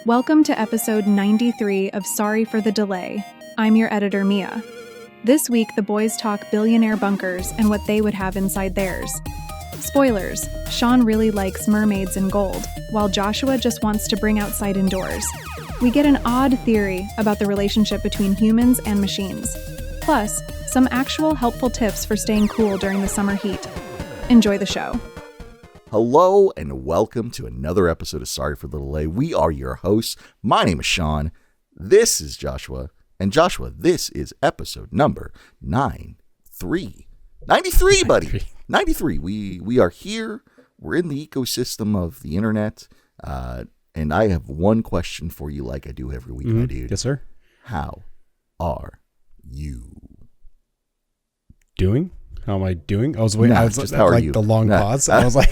Welcome to episode 93 of Sorry for the Delay. I'm your editor, Mia. This week, the boys talk billionaire bunkers and what they would have inside theirs. Spoilers, Sean really likes mermaids and gold, while Joshua just wants to bring outside indoors. We get an odd theory about the relationship between humans and machines. Plus, some actual helpful tips for staying cool during the summer heat. Enjoy the show. Hello and welcome to another episode of Sorry for the Delay. We are your hosts. My name is Sean. This is Joshua. And Joshua, this is episode number 93. 93, buddy. 93. We are here. We're in the ecosystem of the internet. And I have one question for you like I do every week, my dude. Yes, sir. How are you doing? How am I doing? I was waiting. I was just like, how are you? The long pause. I was like,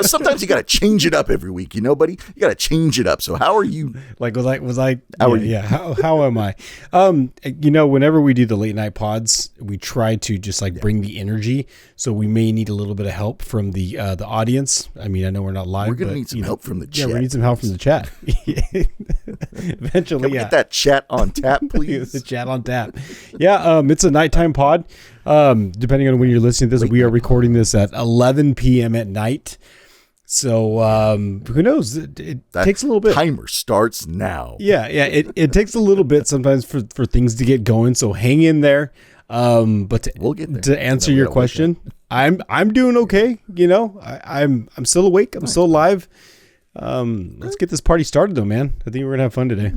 sometimes you got to change it up every week, buddy. You got to change it up. So how are you? Was I? How am I? Whenever we do the late night pods, we try to just bring the energy. So we may need a little bit of help from the audience. I mean, I know we're not live. We're gonna need some help from the chat. Yeah, we need some help from the chat. Eventually, Can we get that chat on tap, please? The chat on tap. Yeah, it's a nighttime pod. Depending on when you're listening to this, we are recording this at 11 p.m. at night. So who knows? It takes a little bit. Timer starts now. Yeah. It takes a little bit sometimes for things to get going. So hang in there. But we'll get there. To answer your question, I'm doing okay. I'm still awake. I'm still alive. Let's get this party started though, man. I think we're gonna have fun today.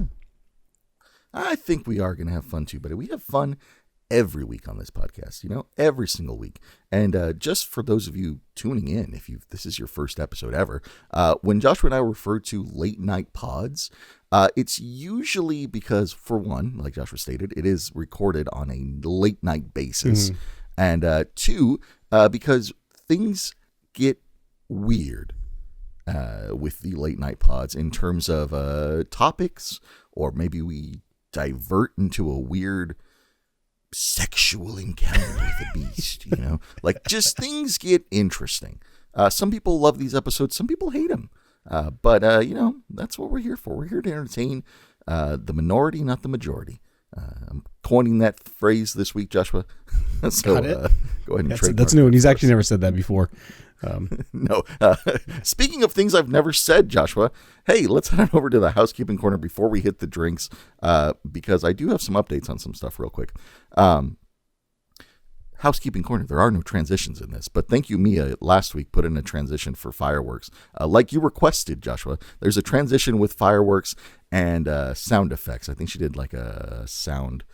I think we are gonna have fun too, but we have fun every week on this podcast, every single week. And just for those of you tuning in, if this is your first episode ever, when Joshua and I refer to late night pods, it's usually because, for one, like Joshua stated, it is recorded on a late night basis. And two, because things get weird with the late night pods in terms of topics, or maybe we divert into a weird sexual encounter with a beast, just things get interesting. Some people love these episodes, some people hate them, but that's what we're here for. We're here to entertain the minority, not the majority. I'm coining that phrase this week, Joshua. So Got it. Go ahead and that's new, and he's actually never said that before. No. Speaking of things I've never said, Joshua, hey, let's head on over to the housekeeping corner before we hit the drinks, because I do have some updates on some stuff real quick. Housekeeping corner, there are no transitions in this, but thank you, Mia, last week put in a transition for fireworks. Like you requested, Joshua, there's a transition with fireworks and sound effects. I think she did like a sound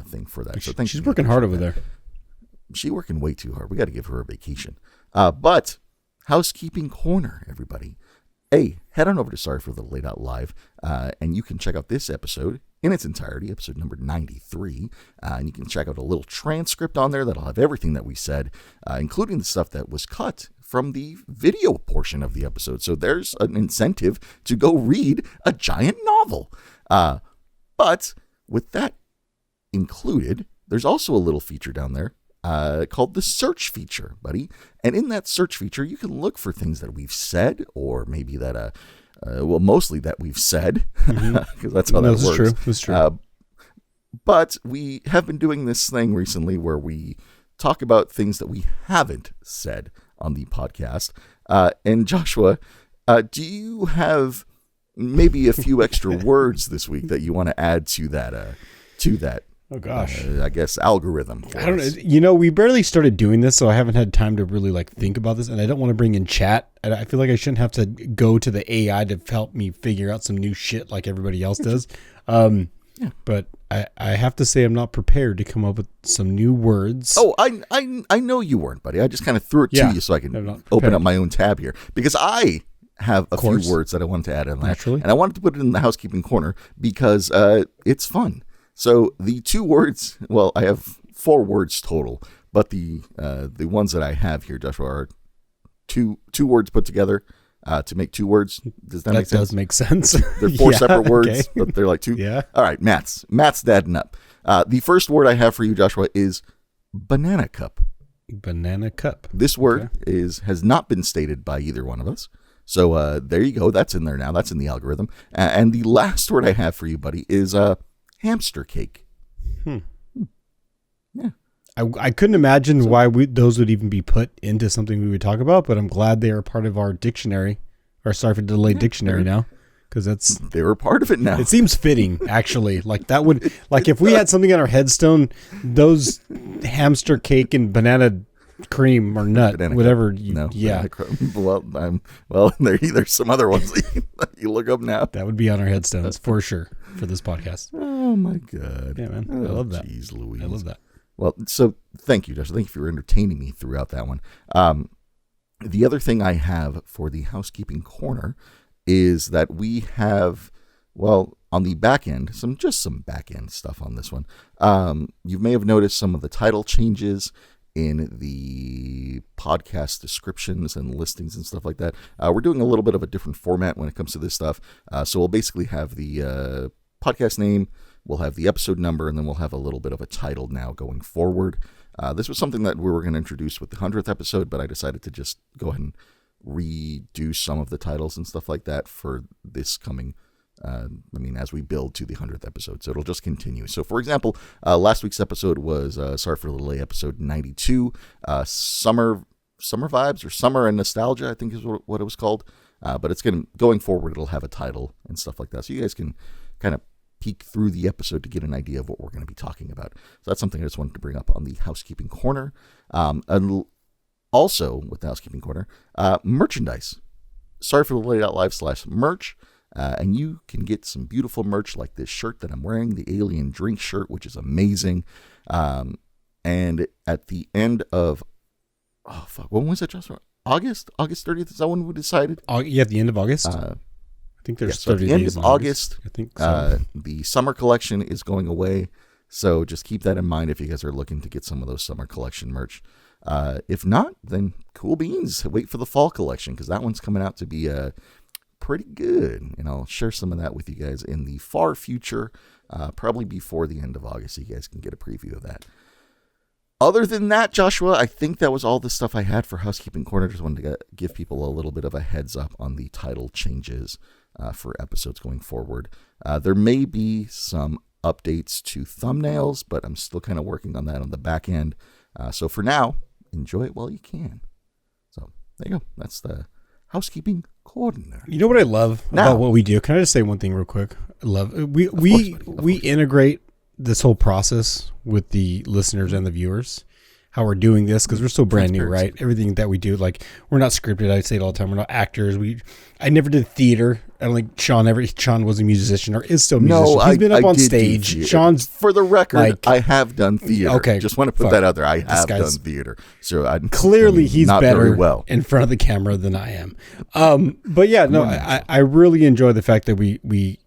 thing for that. So she's working hard over there. She's working way too hard. We got to give her a vacation. But housekeeping corner, everybody. Hey, head on over to Sorry for the Late Out Live, and you can check out this episode in its entirety, episode number 93. And you can check out a little transcript on there that'll have everything that we said, including the stuff that was cut from the video portion of the episode. So there's an incentive to go read a giant novel. But with that included, there's also a little feature down there called the search feature, buddy. And in that search feature, you can look for things that we've said, or maybe that, mostly that we've said, because that's how that works. That's true. But we have been doing this thing recently where we talk about things that we haven't said on the podcast. And Joshua, do you have maybe a few extra words this week that you want to add to that? Oh gosh, I guess algorithm. I don't know. We barely started doing this, so I haven't had time to really think about this, and I don't want to bring in chat. I feel like I shouldn't have to go to the AI to help me figure out some new shit like everybody else does. But I have to say I'm not prepared to come up with some new words. Oh, I know you weren't, buddy. I just kind of threw it to you so I can open up my own tab here, because I have a few words that I wanted to add in there. Naturally. And I wanted to put it in the housekeeping corner because it's fun. So the 2 words, well, I have 4 words total, but the ones that I have here, Joshua, are two words put together to make 2 words. Does that make sense? That does make sense. They're 4 separate words, but they're like 2. Yeah. All right, math's adding up. The first word I have for you, Joshua, is banana cup. Banana cup. This word has not been stated by either one of us. So there you go. That's in there now. That's in the algorithm. And the last word I have for you, buddy, is hamster cake. Yeah. I couldn't imagine why those would even be put into something we would talk about, but I'm glad they are part of our dictionary, or sorry for the delay dictionary now, because they were part of it now. It seems fitting, actually. Like that would, like if we had something on our headstone, those hamster cake and banana cream or nut, whatever. Yeah. Well, there's some other ones that you look up now. That would be on our headstones for sure for this podcast. Oh my God. Yeah, man. I love that. Jeez Louise. I love that. Well, so thank you, Josh. Thank you for entertaining me throughout that one. The other thing I have for the housekeeping corner is that we have, well, on the back end, some back end stuff on this one. You may have noticed some of the title changes in the podcast descriptions and listings and stuff like that. We're doing a little bit of a different format when it comes to this stuff. So we'll basically have the podcast name, we'll have the episode number, and then we'll have a little bit of a title now going forward. This was something that we were going to introduce with the 100th episode, but I decided to just go ahead and redo some of the titles and stuff like that for this coming, as we build to the 100th episode. So it'll just continue. So, for example, last week's episode was, sorry for the delay, episode 92, Summer Vibes, or Summer and Nostalgia, I think is what it was called. But it's going forward, it'll have a title and stuff like that. So you guys can kind of peek through the episode to get an idea of what we're going to be talking about. So that's something I just wanted to bring up on the housekeeping corner. And also with the housekeeping corner, merchandise. Sorry for the delay.live/merch. And you can get some beautiful merch like this shirt that I'm wearing, the Alien Drink shirt, which is amazing. And at the end of, when was it, Joshua? August 30th, is that when we decided? Yeah, at the end of August. I think there's 30 at the end days of August. I think so. The summer collection is going away, so just keep that in mind if you guys are looking to get some of those summer collection merch. If not, then cool beans. Wait for the fall collection, because that one's coming out to be pretty good, and I'll share some of that with you guys in the far future, probably before the end of August, so you guys can get a preview of that. Other than that, Joshua, I think that was all the stuff I had for Housekeeping Corner. Just wanted to give people a little bit of a heads up on the title changes for episodes going forward. There may be some updates to thumbnails, but I'm still kind of working on that on the back end. So for now, enjoy it while you can. So there you go. That's the Housekeeping Corner. You know what I love about what we do? Can I just say one thing real quick? I love we integrate this whole process with the listeners and the viewers, how we're doing this, because we're so brand new, right? Everything that we do, like, we're not scripted. I say it all the time. We're not actors. I never did theater. I don't think Sean was a musician, or is still a musician. He's been up on stage. Sean's, for the record, I have done theater. Okay, just want to put that out there. I have done theater. So clearly he's not better very well in front of the camera than I am. But yeah, no, I really enjoy the fact that we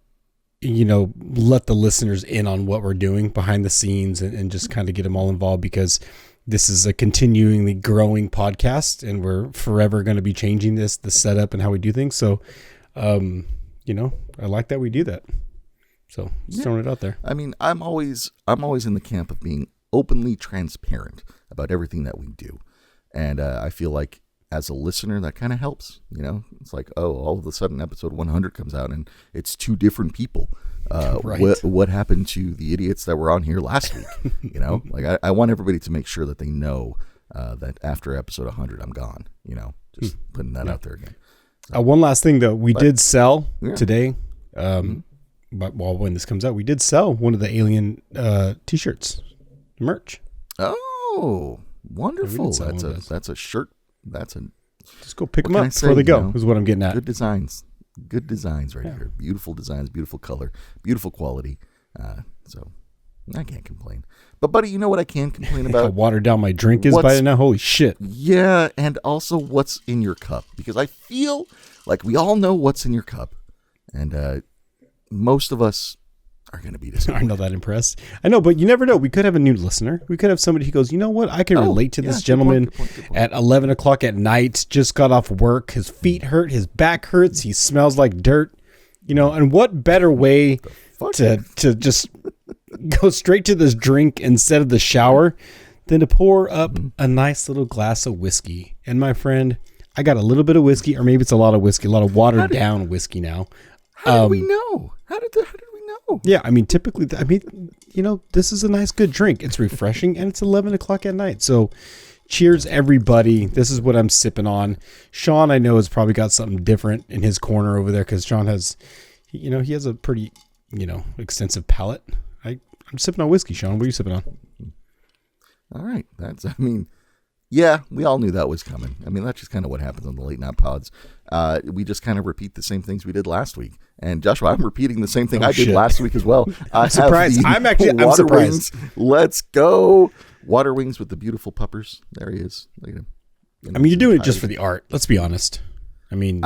let the listeners in on what we're doing behind the scenes, and just kind of get them all involved, because this is a continually growing podcast, and we're forever going to be changing the setup and how we do things. So, I like that we do that. So just throwing it out there. I mean, I'm always in the camp of being openly transparent about everything that we do. And I feel like as a listener, that kind of helps. It's like, all of a sudden episode 100 comes out and it's two different people. Right. What happened to the idiots that were on here last week? Like I want everybody to make sure that they know that after episode 100, I'm gone. Just putting that out there again. So, one last thing though, we did sell today. But when this comes out, we did sell one of the Alien t-shirts, merch. Oh, wonderful! That's a shirt. Just go pick them up before they go. Is what I'm getting at. Good designs right here. Beautiful designs, beautiful color, beautiful quality. So I can't complain. But buddy, you know what I can complain about? How watered down my drink is by now. Holy shit! Yeah, and also what's in your cup, because I feel like we all know what's in your cup, and most of us are going to be disappointed. I'm not that impressed. I know, but you never know. We could have a new listener. We could have somebody who goes, you know what? I can relate to this gentleman at 11 o'clock at night, just got off work. His feet hurt. His back hurts. He smells like dirt. And what better way to just go straight to this drink instead of the shower than to pour up a nice little glass of whiskey. And my friend, I got a little bit of whiskey, or maybe it's a lot of whiskey, a lot of watered down whiskey now. How did we know? How did we know? Yeah, I mean, typically, this is a nice, good drink. It's refreshing, and it's 11 o'clock at night. So, cheers, everybody. This is what I'm sipping on. Sean, I know, has probably got something different in his corner over there because Sean has, he has a pretty, extensive palate. I'm sipping on whiskey, Sean. What are you sipping on? All right. Yeah, we all knew that was coming. I mean, that's just kind of what happens on the late night pods. We just kind of repeat the same things we did last week. And Joshua, I'm repeating the same thing I did last week as well. I'm surprised. I'm surprised. Wings. Let's go. Water wings with the beautiful puppers. There he is. Look at him. You're doing it just for the art. Let's be honest. I mean,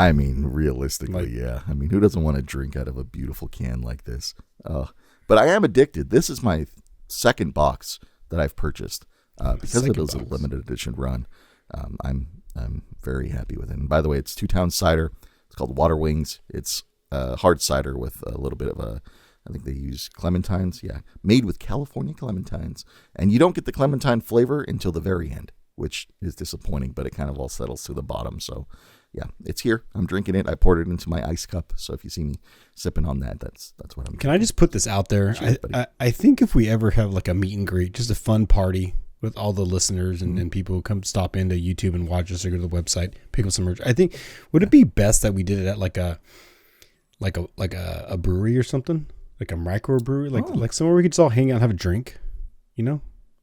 realistically, yeah. I mean, who doesn't want to drink out of a beautiful can like this? But I am addicted. This is my second box that I've purchased because it was a limited edition run. I'm very happy with it. And by the way, it's Two Town cider. It's called Water Wings. It's hard cider with a little bit of I think they use clementines. Yeah, made with California clementines. And you don't get the clementine flavor until the very end, which is disappointing, but it kind of all settles to the bottom. So yeah, it's here. I'm drinking it. I poured it into my ice cup. So if you see me sipping on that, that's what I'm. Can I just put this out there? Cheers, I think if we ever have like a meet and greet, just a fun party with all the listeners and people who come stop into YouTube and watch us or go to the website, pick up some merch. I think, would it be best that we did it at like a brewery or something, like a microbrewery, like somewhere we could just all hang out and have a drink,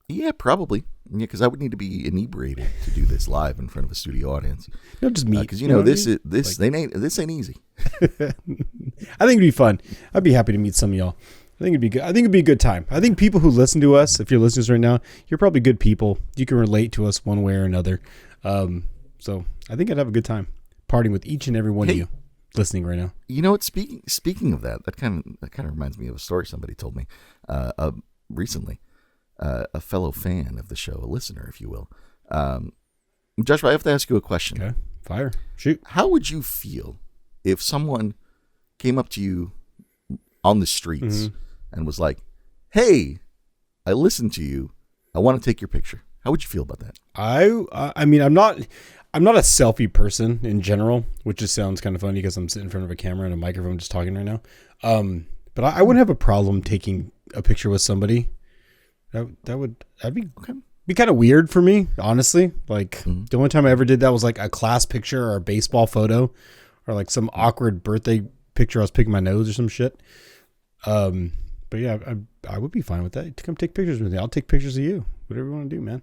Yeah, probably. Yeah, because I would need to be inebriated to do this live in front of a studio audience. No, just meet. Because this ain't easy. I think it'd be fun. I'd be happy to meet some of y'all. I think it'd be good. I think it'd be a good time. I think people who listen to us, if you're listening to us right now, you're probably good people. You can relate to us one way or another. So I think I'd have a good time partying with each and every one of you listening right now. You know what? Speaking of that kind of reminds me of a story somebody told me recently. A fellow fan of the show, a listener, if you will. Joshua, I have to ask you a question. Okay, fire, shoot. How would you feel if someone came up to you on the streets and was like, "Hey, I listened to you. I want to take your picture." How would you feel about that? I mean, I'm not a selfie person in general, which just sounds kind of funny because I'm sitting in front of a camera and a microphone just talking right now. But I wouldn't have a problem taking a picture with somebody. That'd be kind of weird for me, honestly. Like the only time I ever did that was like a class picture or a baseball photo or like some awkward birthday picture. I was picking my nose or some shit. But yeah, I would be fine with that. Come take pictures with me. I'll take pictures of you. Whatever you want to do, man.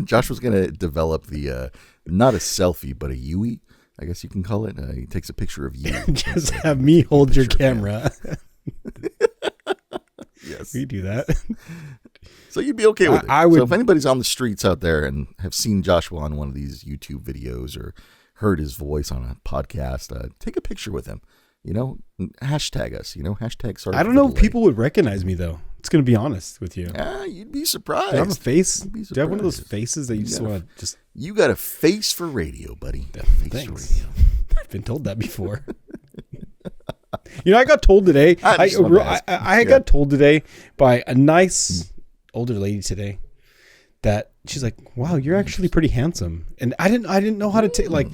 Josh was going to develop the, not a selfie, but a Yui, I guess you can call it. He takes a picture of you. Just have me hold your camera. Yes. We do that. So you'd be okay with it. I would. So if anybody's on the streets out there and have seen Joshua on one of these YouTube videos or heard his voice on a podcast, take a picture with him. Hashtag us. Hashtag sorry. I don't know if people would recognize me though. It's going to be honest with you. Yeah, you'd be surprised. Do I have a face? Do you have one of those faces that you just want to just... You got a face for radio, buddy. Thanks. For radio. I've been told that before. I got told today. I got told today by a nice older lady today that she's like, "Wow, you're actually pretty handsome." And I didn't know how to take. Like,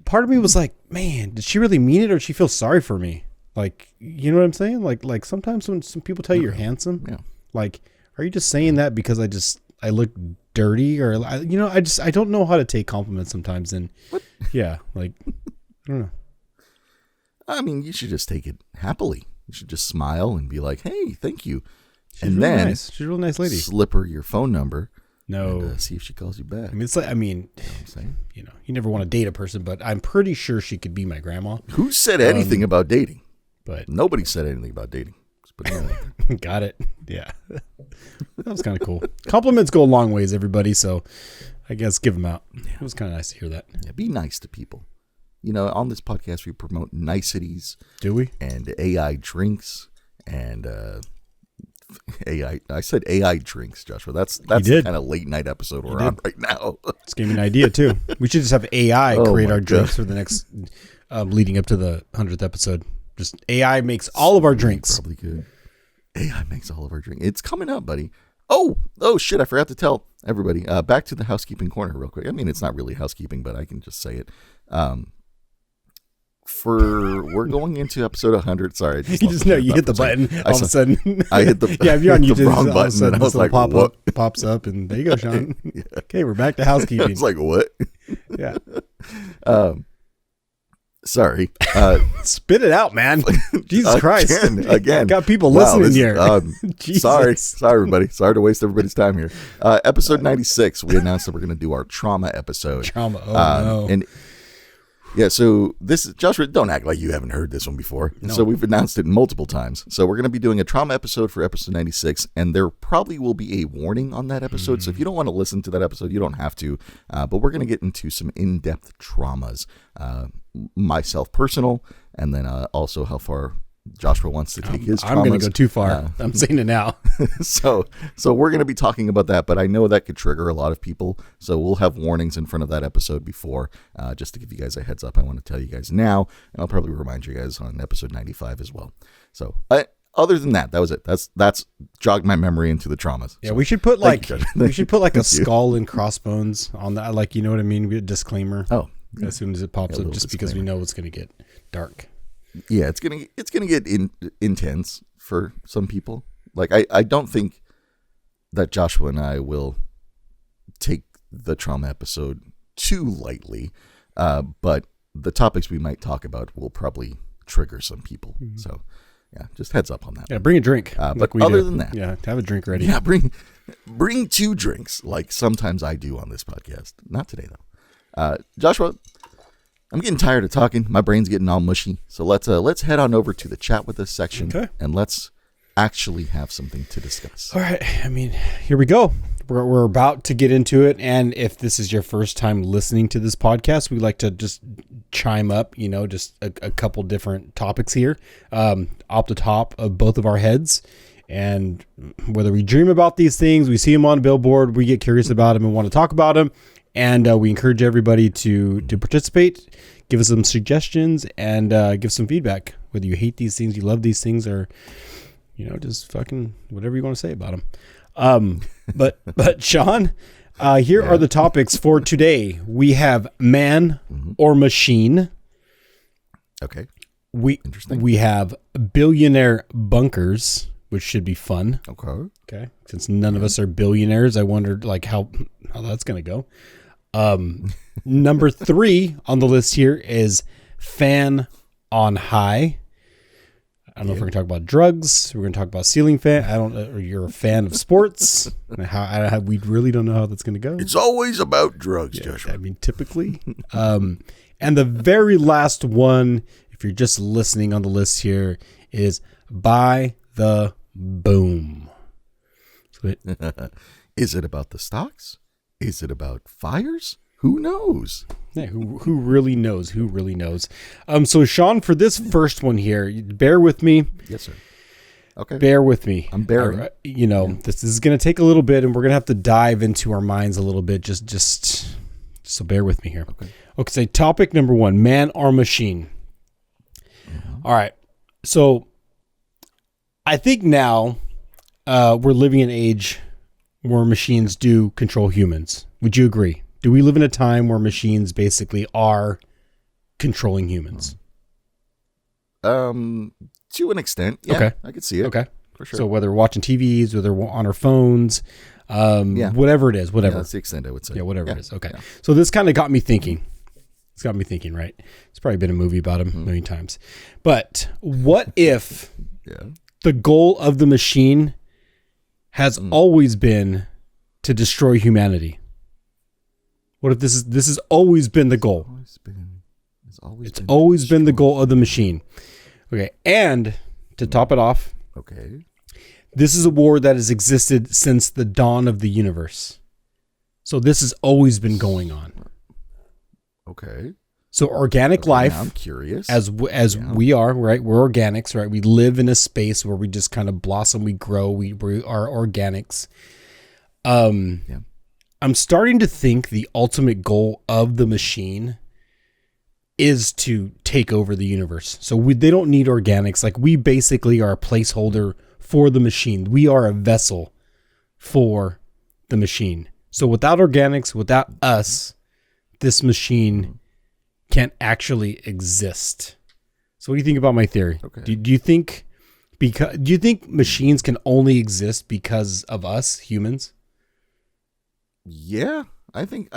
part of me was like, "Man, did she really mean it, or did she feel sorry for me?" Like, you know what I'm saying? Like sometimes when some people tell you you're handsome, like, are you just saying that because I look dirty, or I don't know how to take compliments sometimes. And I don't know. I mean, you should just take it happily. You should just smile and be like, "Hey, thank you." She's really nice. She's a real nice lady. Slip her your phone number. No. And see if she calls you back. I mean, it's like, you know what I'm saying? You never want to date a person, but I'm pretty sure she could be my grandma. Who said anything about dating? But nobody said anything about dating. Just put it out there. Got it. Yeah. That was kind of cool. Compliments go a long ways, everybody. So I guess give them out. It was kind of nice to hear that. Yeah, be nice to people. On this podcast, we promote niceties. Do we? And AI drinks and AI. I said AI drinks, Joshua. That's the kind of late night episode we're on right now. This gave me an idea too. We should just have AI create our drinks for the next leading up to the 100th episode. Just AI makes all of our drinks. Probably good. AI makes all of our drinks. It's coming up, buddy. Oh shit! I forgot to tell everybody. Back to the housekeeping corner real quick. I mean, it's not really housekeeping, but I can just say it. We're going into episode 100. Sorry, you just know you hit the button all of a sudden. I hit the if you're on YouTube, the wrong button, and I was like, "What?" Pops up, and there you go, Sean. Yeah. Okay, we're back to housekeeping. I was like, "What?" Yeah. Sorry. Spit it out, man. Jesus Christ. Again. Got people listening here. Sorry, everybody. Sorry to waste everybody's time here. Episode 96, we announced that we're going to do our trauma episode. Trauma. No. And yeah, so this is, Joshua, don't act like you haven't heard this one before. No. So we've announced it multiple times. So we're going to be doing a trauma episode for episode 96, and there probably will be a warning on that episode. So if you don't want to listen to that episode, you don't have to. But we're going to get into some in-depth traumas. Myself personal, and then also how far Joshua wants to take his traumas. I'm going to go too far. I'm saying it now. So we're going to be talking about that, but I know that could trigger a lot of people. So we'll have warnings in front of that episode before, just to give you guys a heads up. I want to tell you guys now, and I'll probably remind you guys on episode 95 as well. So other than that, that was it. That's jogged my memory into the traumas. Yeah, so, we should put a skull and crossbones on that. Like, you know what I mean? A discllaimer. Oh. As soon as it pops up, just because we know it's going to get dark. Yeah, it's gonna get intense for some people. Like I don't think that Joshua and I will take the trauma episode too lightly, but the topics we might talk about will probably trigger some people. Mm-hmm. So yeah, just heads up on that. Yeah, bring a drink. But other than that, yeah, have a drink ready. Yeah, bring 2 drinks, like sometimes I do on this podcast. Not today though. Joshua, I'm getting tired of talking. My brain's getting all mushy. So let's head on over to the chat with us section, and let's actually have something to discuss. All right. I mean, here we go. We're about to get into it. And if this is your first time listening to this podcast, we like to just chime up, just a couple different topics here, off the top of both of our heads. And whether we dream about these things, we see them on a billboard, we get curious about them and want to talk about them. And we encourage everybody to participate, give us some suggestions, and give some feedback. Whether you hate these things, you love these things, or just fucking whatever you want to say about them. But Sean, here are the topics for today. We have man or machine. Okay. Interesting. We have billionaire bunkers, which should be fun. Okay. Since none of us are billionaires, I wondered how that's gonna go. Number 3 on the list here is fan on high. I don't know if we're gonna talk about drugs. We're gonna talk about ceiling fan. I don't know. Or you're a fan of sports. We really don't know how that's gonna go. It's always about drugs, Joshua. I mean, typically. And the very last one, if you're just listening on the list here, is by the boom. Is it about the stocks? Is it about fires? Who knows? Yeah, who really knows? Who really knows? So Sean, for this first one here, bear with me. Yes, sir. Okay. Bear with me. I'm bearing. This is going to take a little bit, and we're going to have to dive into our minds a little bit. Just so bear with me here. Okay. So topic number 1: man or machine. Mm-hmm. All right. So I think now we're living in an age where machines do control humans. Would you agree? Do we live in a time where machines basically are controlling humans? To an extent. Yeah, okay. I could see it. Okay. For sure. So whether we're watching TVs, whether we're on our phones, whatever it is, whatever. Yeah, that's the extent I would say. Yeah, whatever it is. Okay. Yeah. So this kind of got me thinking. It's got me thinking, right? It's probably been a movie about him a million times. But what if the goal of the machine has always been to destroy humanity? What if this has always been the goal? It's always been the goal of the machine. Okay, and to top it off, this is a war that has existed since the dawn of the universe. So this has always been going on. Okay. So organic life. Now I'm curious. As we are, right? We're organics, right? We live in a space where we just kind of blossom, we grow, we are organics. I'm starting to think the ultimate goal of the machine is to take over the universe. So they don't need organics. Like, we basically are a placeholder for the machine. We are a vessel for the machine. So without organics, without us, this machine can't actually exist. So what do you think about my theory? Okay. Do you think machines can only exist because of us humans? Yeah, I think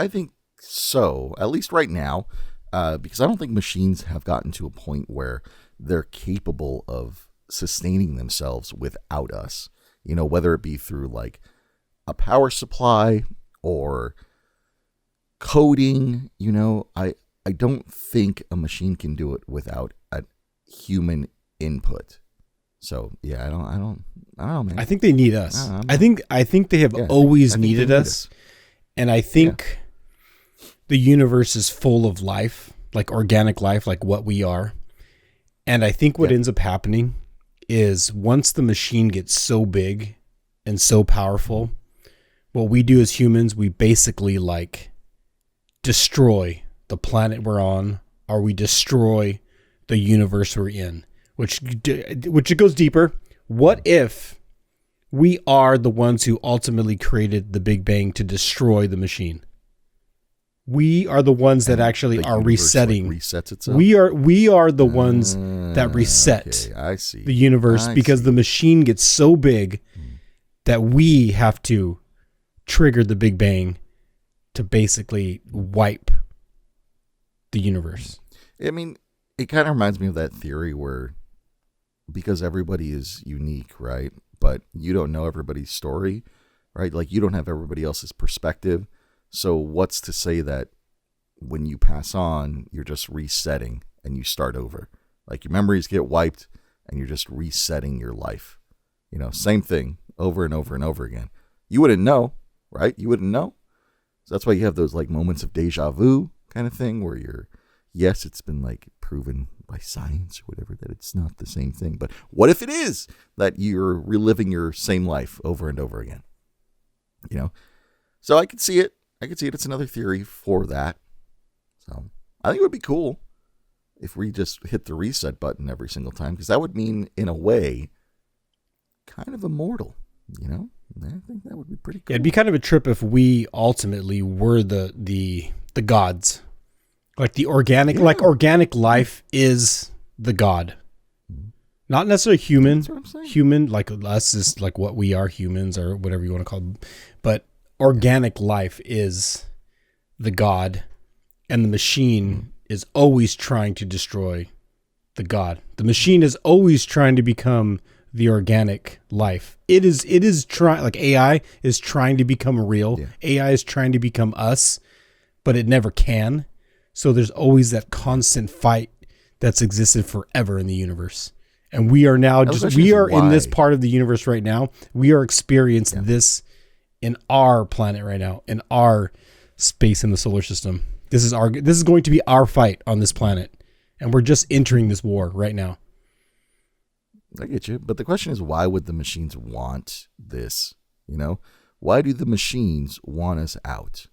so. At least right now, because I don't think machines have gotten to a point where they're capable of sustaining themselves without us. You know, whether it be through like a power supply or coding. You know, I don't think a machine can do it without a human input. So yeah, I don't know, man. I think they need us. I think they have always needed us. And I think the universe is full of life, like organic life, like what we are. And I think what ends up happening is once the machine gets so big and so powerful, what we do as humans, we basically like destroy the planet we're on, or we destroy the universe we're in, which it goes deeper. What if we are the ones who ultimately created the Big Bang to destroy the machine? We are the ones that actually are resetting. Like resets itself. We are the ones that reset the universe because the machine gets so big that we have to trigger the Big Bang to basically wipe the universe. I mean, it kind of reminds me of that theory where because everybody is unique, right? But you don't know everybody's story, right? Like you don't have everybody else's perspective. So what's to say that when you pass on, you're just resetting and you start over? Like your memories get wiped and you're just resetting your life. You know, same thing over and over and over again. You wouldn't know, right? You wouldn't know. So that's why you have those like moments of deja vu kind of thing where yes, it's been like proven by science or whatever that it's not the same thing. But what if it is that you're reliving your same life over and over again? You know? So I could see it. It's another theory for that. So I think it would be cool if we just hit the reset button every single time, because that would mean, in a way, kind of immortal, you know? I think that would be pretty cool. Yeah, it'd be kind of a trip if we ultimately were the gods. Like the organic, like organic life is the god. Not necessarily human. That's what I'm saying. Human, like us, is like what we are, humans, or whatever you want to call them. But organic life is the god, and the machine is always trying to destroy the god. The machine is always trying to become the organic life. It is trying, like AI is trying to become real. Yeah. AI is trying to become us, but it never can. So there's always that constant fight that's existed forever in the universe. And we are now in this part of the universe right now. We are experiencing this in our planet right now, in our space in the solar system. This is going to be our fight on this planet. And we're just entering this war right now. I get you. But the question is, why would the machines want this? You know, why do the machines want us out?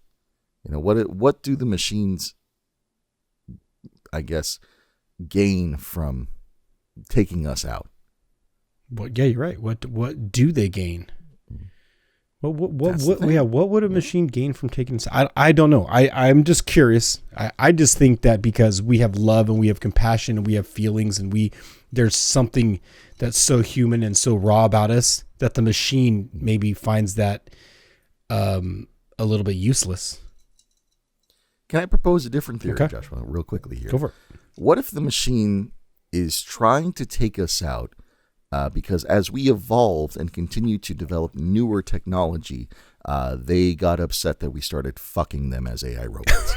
You know, what do the machines, I guess, gain from taking us out? Well, yeah, you're right. What do they gain? What would a machine gain from taking us out? I don't know. I'm just curious. I just think that because we have love and we have compassion and we have feelings and there's something that's so human and so raw about us that the machine maybe finds that a little bit useless. Can I propose a different theory, Joshua, real quickly here? Go for it. What if the machine is trying to take us out because as we evolved and continue to develop newer technology, they got upset that we started fucking them as AI robots?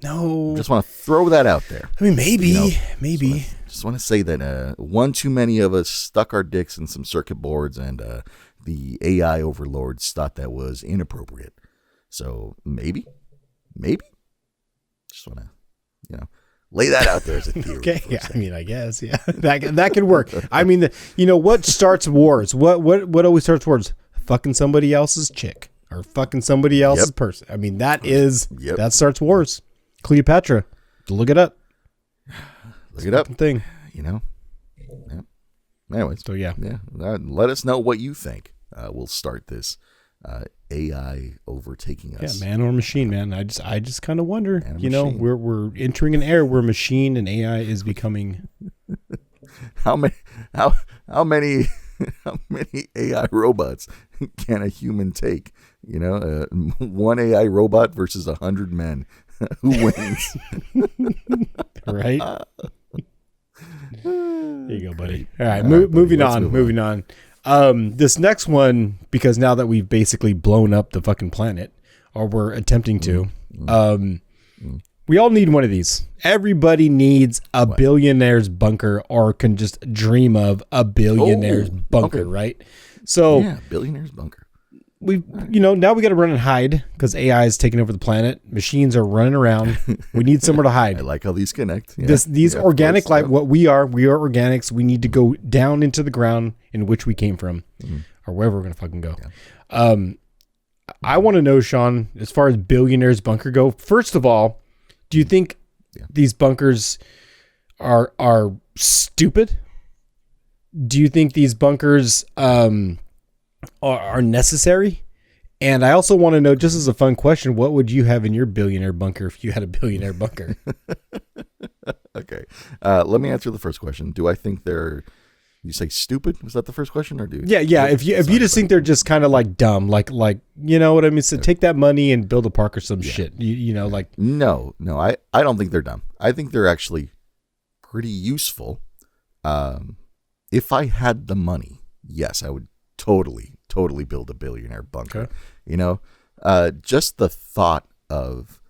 No. Just want to throw that out there. I mean, maybe. You know, Just want to say that one too many of us stuck our dicks in some circuit boards and the AI overlords thought that was inappropriate. So maybe. Just want to, lay that out there as a theory. Okay, yeah, I mean, I guess, yeah, that could work. I mean, what starts wars? What always starts wars? Fucking somebody else's chick or fucking somebody else's person. I mean, that starts wars. Cleopatra, look it up. Look it up. Thing. Yeah. Anyways, so yeah. Let us know what you think will start this AI overtaking us. Yeah, man or machine, man. I just kind of wonder. You know, machine. we're entering an era where machine and AI is becoming. How many AI robots can a human take? You know, one AI robot versus 100 men. Who wins? Right? There you go, buddy. All right, moving on. This next one, because now that we've basically blown up the fucking planet, or we're attempting to, we all need one of these. Everybody needs a billionaire's bunker, or can just dream of a billionaire's bunker, right? So yeah, billionaire's bunker. Now we got to run and hide because AI is taking over the planet. Machines are running around. We need somewhere to hide. I like how these connect. Yeah. These organic, like what we are organics. We need to go down into the ground in which we came from, or wherever we're gonna fucking go. Yeah. I want to know, Sean, as far as billionaire's bunker go. First of all, do you think these bunkers are stupid? Do you think these bunkers are necessary? And I also want to know, just as a fun question, what would you have in your billionaire bunker if you had a billionaire bunker? Okay. Let me answer the first question. Do I think they're, you say stupid? Was that the first question, or do you? Yeah. If you just think they're just kind of like dumb, like you know what I mean? So take that money and build a park or some shit. You know, like no. I don't think they're dumb. I think they're actually pretty useful. If I had the money, yes, I would totally build a billionaire bunker. Okay. You know, just the thought of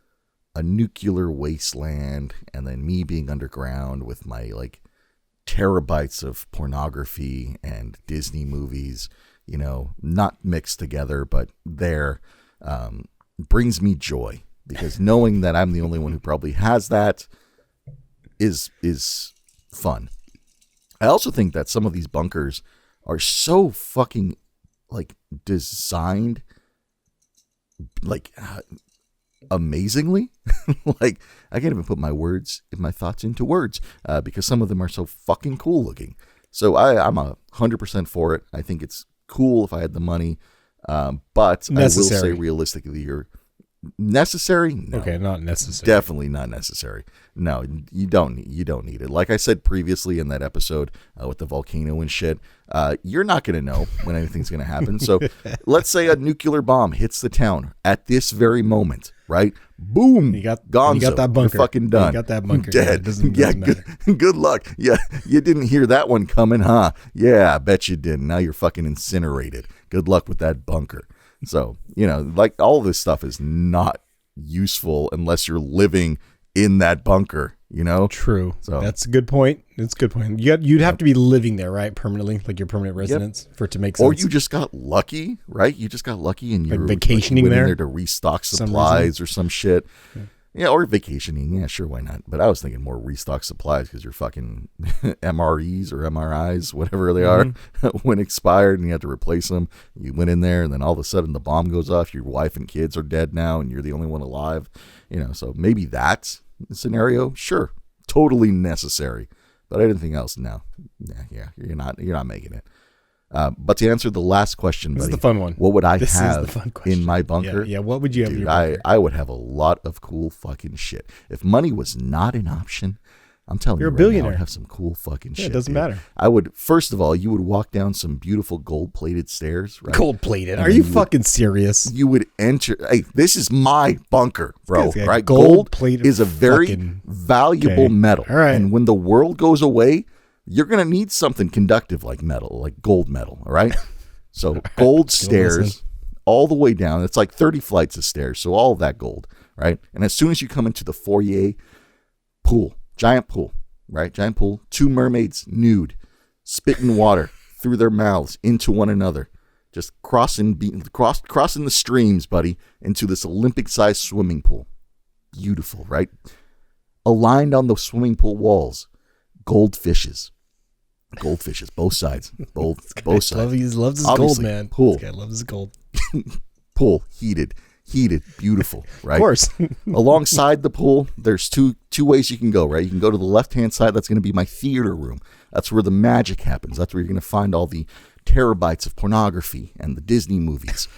a nuclear wasteland and then me being underground with my like terabytes of pornography and Disney movies, you know, not mixed together, but there, brings me joy, because knowing that I'm the only one who probably has that is fun. I also think that some of these bunkers are so fucking like designed like amazingly. Like I can't even put my thoughts into words, because some of them are so fucking cool looking. So I'm 100% for it. I think it's cool if I had the money, but necessary. I will say realistically, you're necessary. No. Okay, not necessary. Definitely not necessary. No, you don't need it. Like I said previously in that episode with the volcano and shit, you're not going to know when anything's going to happen. So let's say a nuclear bomb hits the town at this very moment, right? Boom. You got that bunker. You're fucking done. You got that bunker. Dead. Good luck. Yeah, you didn't hear that one coming, huh? Yeah, I bet you didn't. Now you're fucking incinerated. Good luck with that bunker. So, you know, like all this stuff is not useful unless you're living in that bunker, you know? True. So that's a good point. It's a good point. You'd have to be living there, right? Permanently, like your permanent residence for it to make sense. Or you just got lucky, right? You just got lucky and you're like vacationing like, there to restock supplies or some shit. Yeah, or vacationing. Yeah, sure, why not? But I was thinking more restock supplies because your fucking MREs or MRIs, whatever they are, when expired and you had to replace them. You went in there and then all of a sudden the bomb goes off. Your wife and kids are dead now and you're the only one alive. You know, so maybe that's the scenario. Sure, totally necessary. But anything else, no. Yeah, you're not making it. But to answer the last question, buddy, this is the fun one. What would I have in my bunker? Yeah, what would you have in your bunker? I would have a lot of cool fucking shit. If money was not an option, I'm telling you, you're a billionaire. I would have some cool fucking shit. It doesn't matter. I would, first of all, you would walk down some beautiful gold-plated stairs, right? Gold-plated? Are you fucking serious? You would enter. Hey, this is my bunker, bro. Right? Gold-plated is a very valuable metal. All right. And when the world goes away, you're going to need something conductive like metal, like gold metal, all right? So gold stairs all the way down. It's like 30 flights of stairs, so all of that gold, right? And as soon as you come into the foyer, pool, giant pool, right? Giant pool, 2 mermaids nude, spitting water through their mouths into one another, just crossing the streams, buddy, into this Olympic-sized swimming pool. Beautiful, right? Aligned on the swimming pool walls, goldfishes, both sides. Both sides. He loves his Obviously, gold, man. Pool. This guy loves his gold. Pool, heated, beautiful, right? Of course. Alongside the pool, there's two ways you can go, right? You can go to the left-hand side. That's going to be my theater room. That's where the magic happens. That's where you're going to find all the terabytes of pornography and the Disney movies,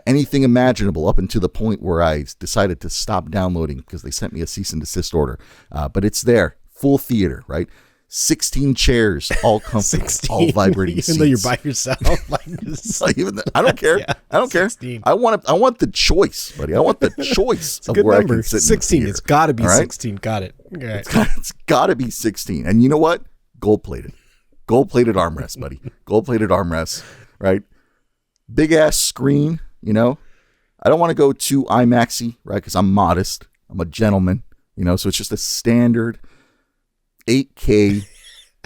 anything imaginable, up until the point where I decided to stop downloading because they sent me a cease and desist order. But it's there, full theater, right? 16 chairs, all comfortable, all vibrating seats. Even though you're by yourself, I don't care. Yeah, I don't 16. care. I want the choice, buddy. I want the choice of where number. I can sit. 16. In the It's got to be right? 16. Got it. Okay. It's got to be 16. And you know what? Gold plated armrest, buddy. Gold plated armrest, right? Big ass screen. You know, I don't want to go too IMAXy, right? Because I'm modest. I'm a gentleman. You know, so it's just a standard 8K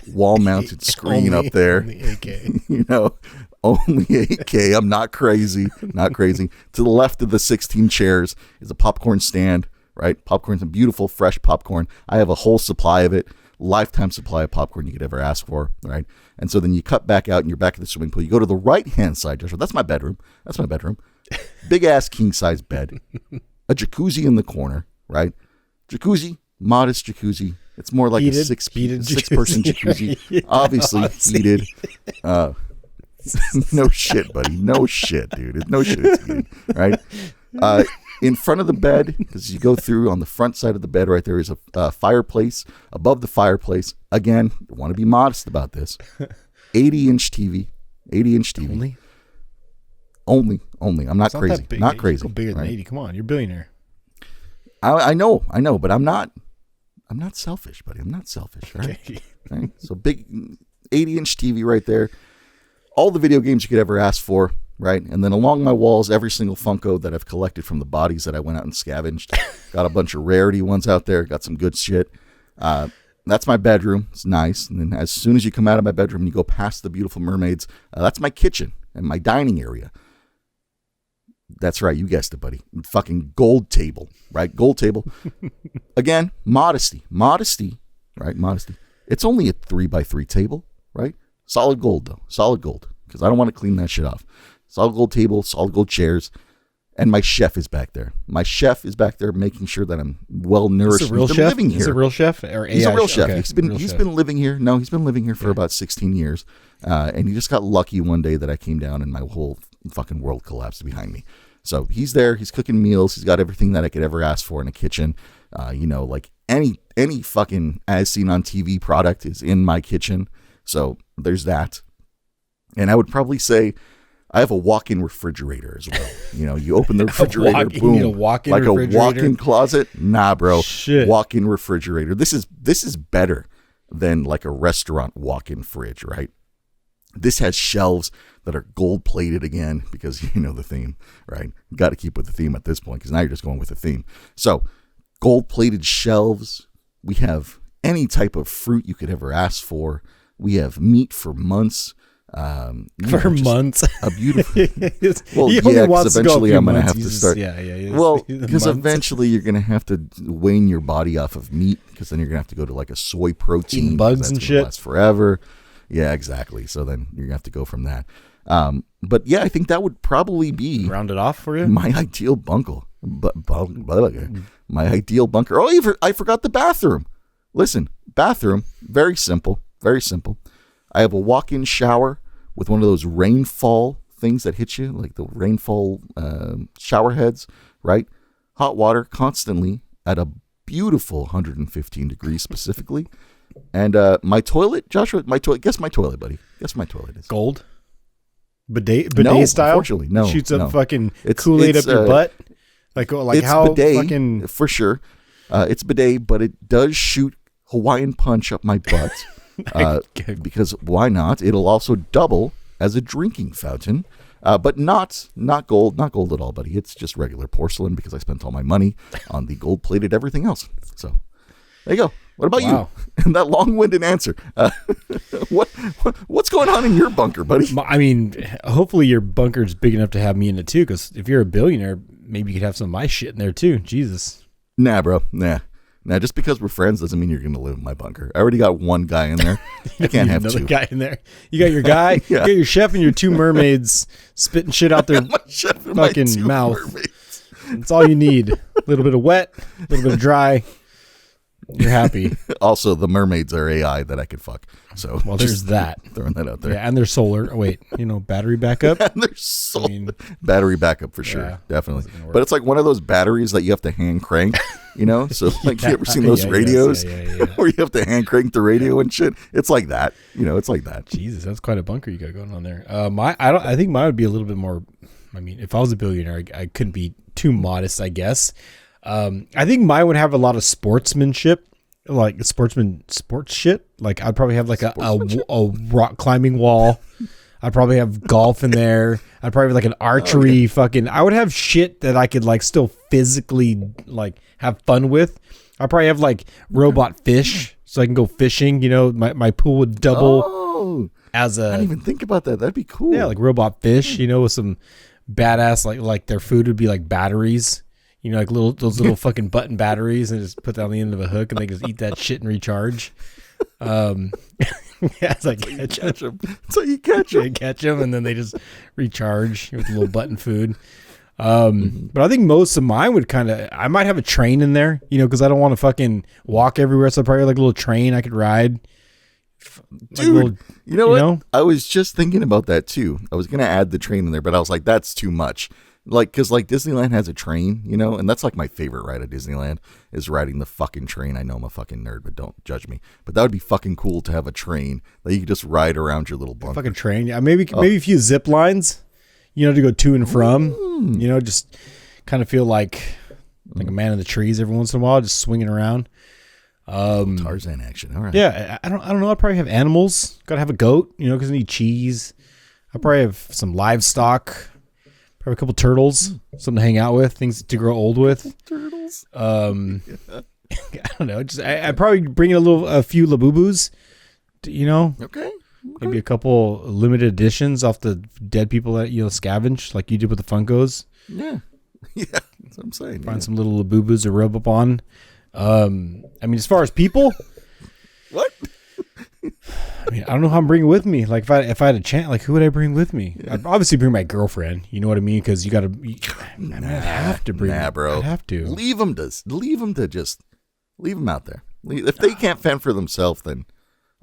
wall-mounted screen up there. Only 8K. You know, only 8K. I'm not crazy. Not crazy. To the left of the 16 chairs is a popcorn stand, right? Popcorn's a beautiful, fresh popcorn. I have a whole supply of it. Lifetime supply of popcorn you could ever ask for, right? And so then you cut back out and you're back at the swimming pool. You go to the right-hand side, Joshua. That's my bedroom. Big-ass king-size bed. A jacuzzi in the corner, right? Jacuzzi, modest jacuzzi. It's more like heated, a six-person jacuzzi. Yeah, Obviously heated. No shit, buddy. No shit, dude. No shit. It's heated, right? In front of the bed, because you go through on the front side of the bed right there is a fireplace. Above the fireplace, again, I want to be modest about this. 80-inch TV. 80-inch TV. Only. I'm not crazy. Not crazy. Bigger than 80. Come on, you're a billionaire. I know, but I'm not selfish, buddy. I'm not selfish, right? Okay. Right? So big 80-inch TV right there. All the video games you could ever ask for, right? And then along my walls, every single Funko that I've collected from the bodies that I went out and scavenged. Got a bunch of rarity ones out there. Got some good shit. That's my bedroom. It's nice. And then as soon as you come out of my bedroom and you go past the beautiful mermaids, that's my kitchen and my dining area. That's right. You guessed it, buddy. Fucking gold table, right? Gold table. Again, modesty, right? Modesty. It's only a 3x3 table, right? Solid gold, though. Solid gold. Because I don't want to clean that shit off. Solid gold table, solid gold chairs. And my chef is back there. My chef is back there making sure that I'm well nourished. Is a real he's been chef? living here. He's a real chef? Or he's a real chef. Okay. He's been living here. No, he's been living here for about 16 years. And he just got lucky one day that I came down and my whole fucking world collapsed behind me. So he's there. He's cooking meals. He's got everything that I could ever ask for in a kitchen. Like any fucking as seen on TV product is in my kitchen. So there's that. And I would probably say I have a walk-in refrigerator as well. You know, you open the refrigerator, boom, you need a walk-in like refrigerator? a walk-in closet. Nah, bro. Shit. Walk-in refrigerator. This is better than like a restaurant walk-in fridge, right? This has shelves that are gold plated again because you know the theme, right? You got to keep with the theme at this point because now you're just going with the theme. So gold plated shelves. We have any type of fruit you could ever ask for. We have meat for months. Months. A beautiful. Well, he yeah, wants because to go eventually a few I'm going to months. have to He's start. Yeah. Well, because eventually you're going to have to wean your body off of meat because then you're going to have to go to like a soy protein. Eating bugs and shit. Last forever. Yeah, exactly. So then you're going to have to go from that. But yeah, I think that would probably be round it off for you. My ideal bunker. My ideal bunker. Oh, I forgot the bathroom. Listen, bathroom, very simple. Very simple. I have a walk-in shower with one of those rainfall things that hit you, like the rainfall shower heads, right? Hot water constantly at a beautiful 115 degrees specifically. And my toilet, Joshua, guess my toilet, buddy. Guess my toilet is. Gold? Bidet no, style? Unfortunately, no. Shoots up no. Fucking Kool-Aid up your butt? Like it's how bidet, fucking... For sure. It's bidet, but it does shoot Hawaiian punch up my butt. Because why not? It'll also double as a drinking fountain. But not gold at all, buddy. It's just regular porcelain because I spent all my money on the gold-plated everything else. So there you go. What about you? And that long-winded answer. What's going on in your bunker, buddy? I mean, hopefully your bunker's big enough to have me in it too, because if you're a billionaire, maybe you could have some of my shit in there too. Jesus. Nah, bro. Nah. Now, just because we're friends doesn't mean you're going to live in my bunker. I already got one guy in there. I can't have another two. Guy in there. You got your guy. Yeah. You got your chef and your two mermaids spitting shit out their fucking mouth. That's all you need. A little bit of wet, a little bit of dry. You're happy. Also, the mermaids are AI that I could fuck. So Well, there's that. Throwing that out there. Yeah, and they're solar. Oh, wait, battery backup. And there's battery backup for sure. Yeah, Definitely. But it's like one of those batteries that you have to hand crank, So like, you ever seen those radios where you have to hand crank the radio and shit? It's like that. It's like that. Jesus, that's quite a bunker you got going on there. I think mine would be a little bit more. I mean, if I was a billionaire, I couldn't be too modest, I guess. I think mine would have a lot of sportsmanship, like sports shit. Like I'd probably have like a rock climbing wall. I'd probably have golf in there. I'd probably have like an archery I would have shit that I could like still physically like have fun with. I'd probably have like robot fish so I can go fishing. My pool would double as a. I didn't even think about that. That'd be cool. Yeah, like robot fish, with some badass like their food would be like batteries. Like those little fucking button batteries, and just put that on the end of a hook, and they just eat that shit and recharge. Yeah, it's like catch them. So you catch them. You catch them, and then they just recharge with a little button food. But I think most of mine would I might have a train in there, because I don't want to fucking walk everywhere. So probably like a little train I could ride. Dude, you know what? I was just thinking about that too. I was going to add the train in there, but I was like, that's too much. Like, because like Disneyland has a train, and that's like my favorite ride at Disneyland is riding the fucking train. I know I'm a fucking nerd, but don't judge me. But that would be fucking cool to have a train that you could just ride around your little bunker. Fucking train, yeah. Maybe a few zip lines, to go to and from. Just kind of feel like a man in the trees every once in a while, just swinging around. Tarzan action. All right. Yeah, I don't know. I'd probably have animals. Gotta have a goat, because I need cheese. I'd probably have some livestock. Probably a couple turtles, something to hang out with, things to grow old with. Turtles. I don't know. I'd probably bring in a few Labubus. Okay. Maybe a couple limited editions off the dead people that scavenge, like you did with the Funkos. Yeah. That's what I'm saying. Find some little Labubus to rub up on. I mean, as far as people, what? I mean, I don't know how I'm bringing with me. Like, if I had a chance, like, who would I bring with me? Yeah. I'd obviously bring my girlfriend. You know what I mean? Because you got to. I have to bring. Nah, bro. I'd have to leave them out there. If they can't fend for themselves, then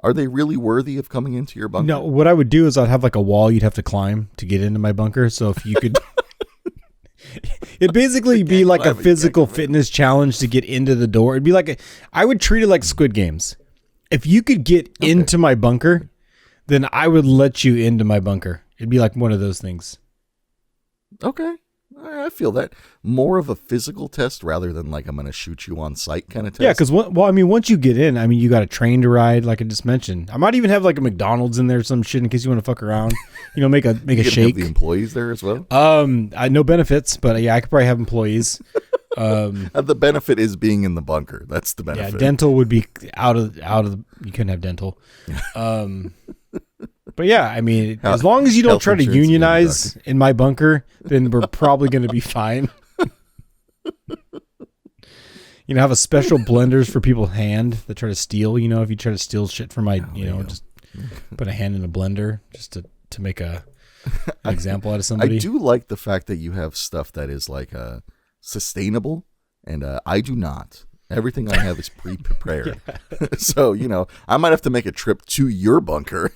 are they really worthy of coming into your bunker? No. What I would do is I'd have like a wall you'd have to climb to get into my bunker. So if you could. It'd basically be like a physical fitness challenge to get into the door. It'd be like I would treat it like Squid Games. If you could get into my bunker, then I would let you into my bunker. It'd be like one of those things. Okay. I feel that. More of a physical test rather than like I'm going to shoot you on sight kind of test. Yeah, because, once you get in, you got a train to ride, like I just mentioned. I might even have like a McDonald's in there or some shit in case you want to fuck around. Make a shake. Have the employees there as well? No benefits, but yeah, I could probably have employees. The benefit is being in the bunker. That's the benefit. Yeah, dental would be out of you couldn't have dental. But yeah, I mean, as long as you don't try to unionize in my bunker, then we're probably going to be fine. Have a special blenders for people hand that try to steal. If you try to steal shit from my, just put a hand in a blender just to make an example out of somebody. I do like the fact that you have stuff that is like sustainable, and I do not. Everything I have is pre-prepared. Yeah. So, I might have to make a trip to your bunker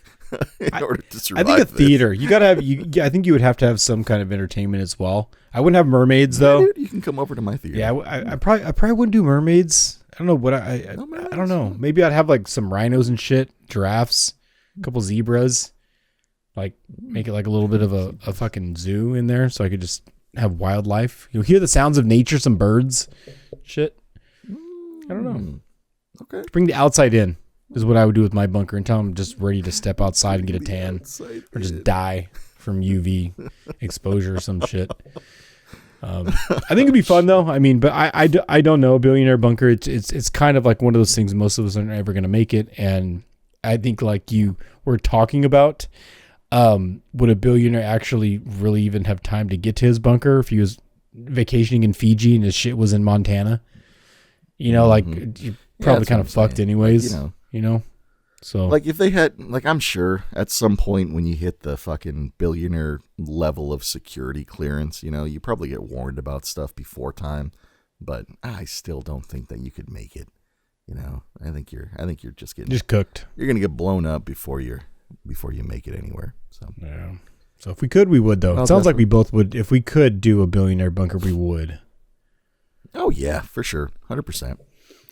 in order to survive. I think a theater. You got to have I think you would have to have some kind of entertainment as well. I wouldn't have mermaids though. Dude, you can come over to my theater. Yeah, I probably wouldn't do mermaids. I don't know what I don't know. Maybe I'd have like some rhinos and shit, giraffes, a couple zebras. Like make it like a little bit of a fucking zoo in there so I could just have wildlife. You'll hear the sounds of nature, some birds, shit. I don't know. Okay. Bring the outside in is what I would do with my bunker until I'm just ready to step outside and get a tan or just die from UV exposure or some shit. I think it'd be fun though. I mean, but I don't know. A billionaire bunker, it's kind of like one of those things most of us aren't ever going to make it. And I think like you were talking about, would a billionaire actually really even have time to get to his bunker if he was vacationing in Fiji and his shit was in Montana? Like you probably kind of fucked anyways, So like if they had, like, I'm sure at some point when you hit the fucking billionaire level of security clearance, you probably get warned about stuff before time, but I still don't think that you could make it I think you're just cooked. You're gonna get blown up before you make it anywhere. So yeah. So if we could, we would though. Well, it sounds like we both would. If we could do a billionaire bunker, we would. Oh yeah, for sure, 100%,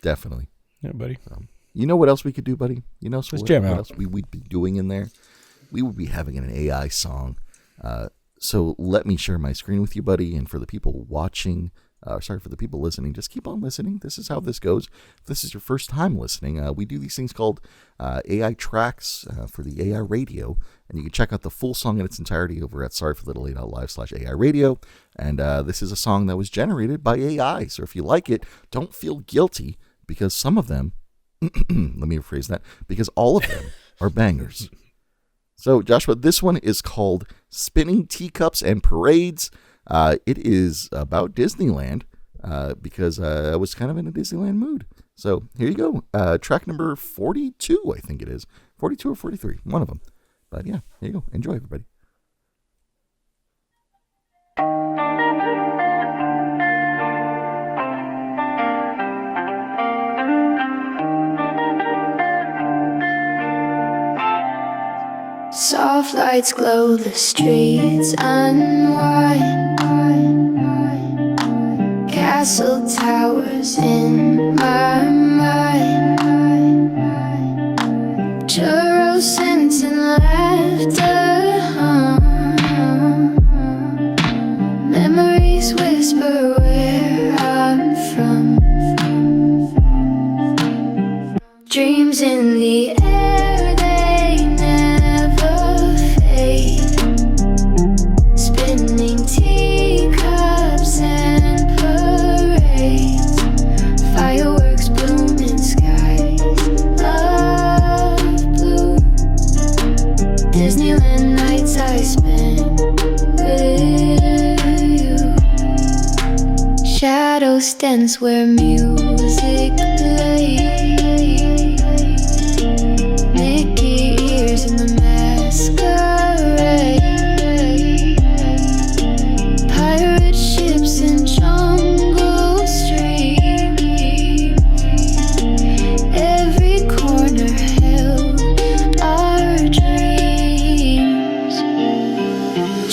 definitely. Yeah, buddy. You know what else we could do, buddy? Let's jam out. What else we'd be doing in there? We would be having an AI song. So let me share my screen with you, buddy, and for the people watching. For the people listening, just keep on listening. This is how this goes. If this is your first time listening, we do these things called AI tracks for the AI radio, and you can check out the full song in its entirety over at sorryforthelittlelate.live/AI radio. And this is a song that was generated by AI. So if you like it, don't feel guilty because some of them, let me rephrase that, because all of them are bangers. So Joshua, this one is called Spinning Teacups and Parades. It is about Disneyland because I was kind of in a Disneyland mood. So here you go. Track number 42, I think it is. 42 or 43, one of them. But yeah, here you go. Enjoy, everybody. Soft lights glow the streets unwind. Castle towers in my mind. Churros, scents, and laughter hum. Memories whisper where I'm from. Dreams in the air, they never fade. Spinning teacups and parades. Fireworks bloom in skies of blue. Disneyland nights I spend with you. Shadows dance where music plays. In the masquerade. Pirate ships in jungle streets. Every corner held our dreams.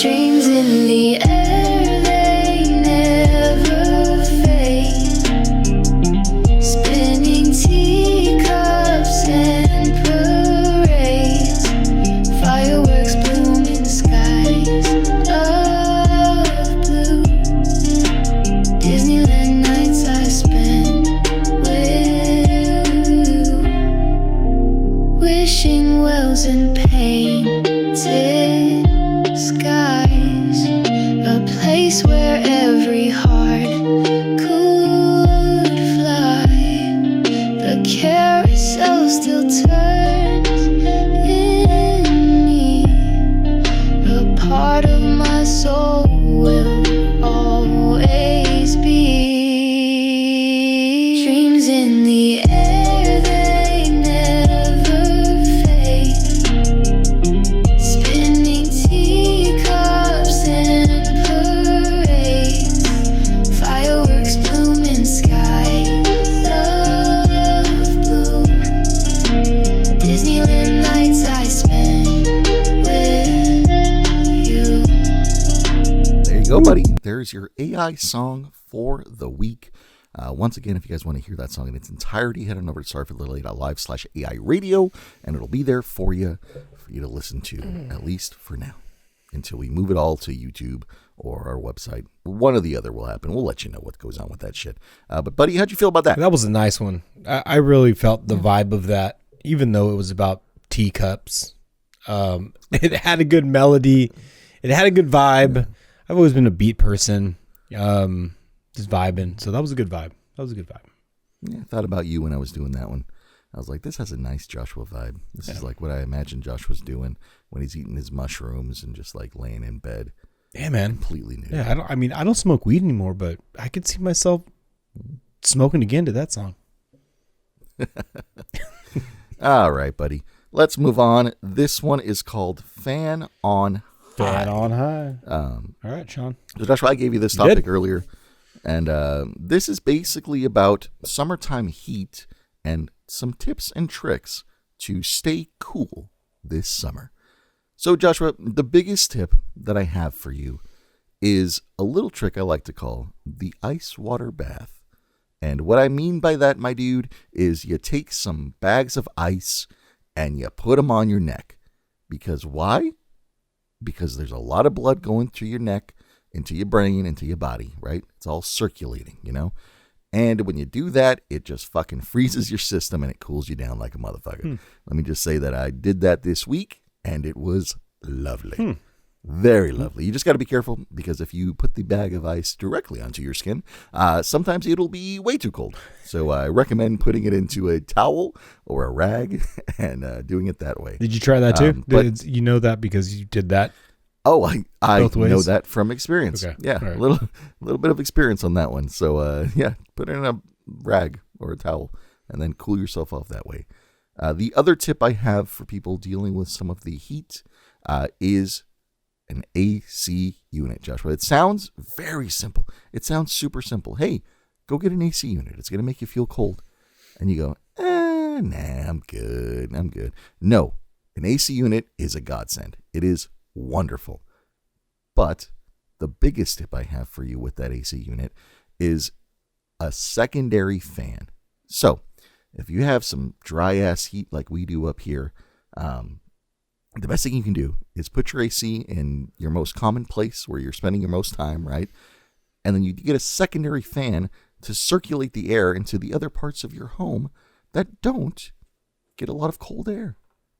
Dreams in the air, they never fade. Spinning teacups and parades. Fireworks bloom in skies of blue. Disneyland nights I spend with you. Wishing wells and painted skies. A place where every heart could fly. The carousel still turns in me. A part of my soul will always be. Dreams in the air, they never fade. Spinning teacups and parades. Fireworks bloom in skies of blue. Disneyland nights I spend with you. There you go, buddy. There's your AI song for the week. Once again, if you guys want to hear that song in its entirety, head on over to sorryforthelittlelate.live/AI radio, and it'll be there for you to listen to, at least for now, until we move it all to YouTube or our website. One or the other will happen. We'll let you know what goes on with that shit. But, buddy, how'd you feel about that? That was a nice one. I really felt the vibe of that, even though it was about teacups. It had a good melody. It had a good vibe. I've always been a beat person, just vibing. So that was a good vibe. Yeah, I thought about you when I was doing that one. I was like, this has a nice Joshua vibe. This is like what I imagine Joshua's doing when he's eating his mushrooms and just like laying in bed. Yeah, man. Completely new. Yeah, I don't smoke weed anymore, but I could see myself smoking again to that song. All right, buddy. Let's move on. This one is called Fan on High. Fan on High. All right, Sean. So Joshua, I gave you this topic earlier, and this is basically about summertime heat and some tips and tricks to stay cool this summer. So Joshua, the biggest tip that I have for you is a little trick I like to call the ice water bath. And what I mean by that, my dude, is you take some bags of ice and you put them on your neck. Because why? Because there's a lot of blood going through your neck, into your brain, into your body, right? It's all circulating, you know? And when you do that, it just fucking freezes your system and it cools you down like a motherfucker. Let me just say that I did that this week and it was lovely. Very lovely. You just got to be careful because if you put the bag of ice directly onto your skin, sometimes it'll be way too cold. So I recommend putting it into a towel or a rag and doing it that way. Did you try that too? You know that because you did that? Oh, I know that from experience. Okay. Yeah, right. a little bit of experience on that one. So yeah, put it in a rag or a towel and then cool yourself off that way. The other tip I have for people dealing with some of the heat is an AC unit, Joshua. It sounds very simple. It sounds super simple. Hey, go get an AC unit. It's going to make you feel cold. And you go, nah, I'm good. No, an AC unit is a godsend. It is wonderful. But the biggest tip I have for you with that AC unit is a secondary fan. So if you have some dry ass heat like we do up here, the best thing you can do is put your AC in your most common place where you're spending your most time, right? And then you get a secondary fan to circulate the air into the other parts of your home that don't get a lot of cold air.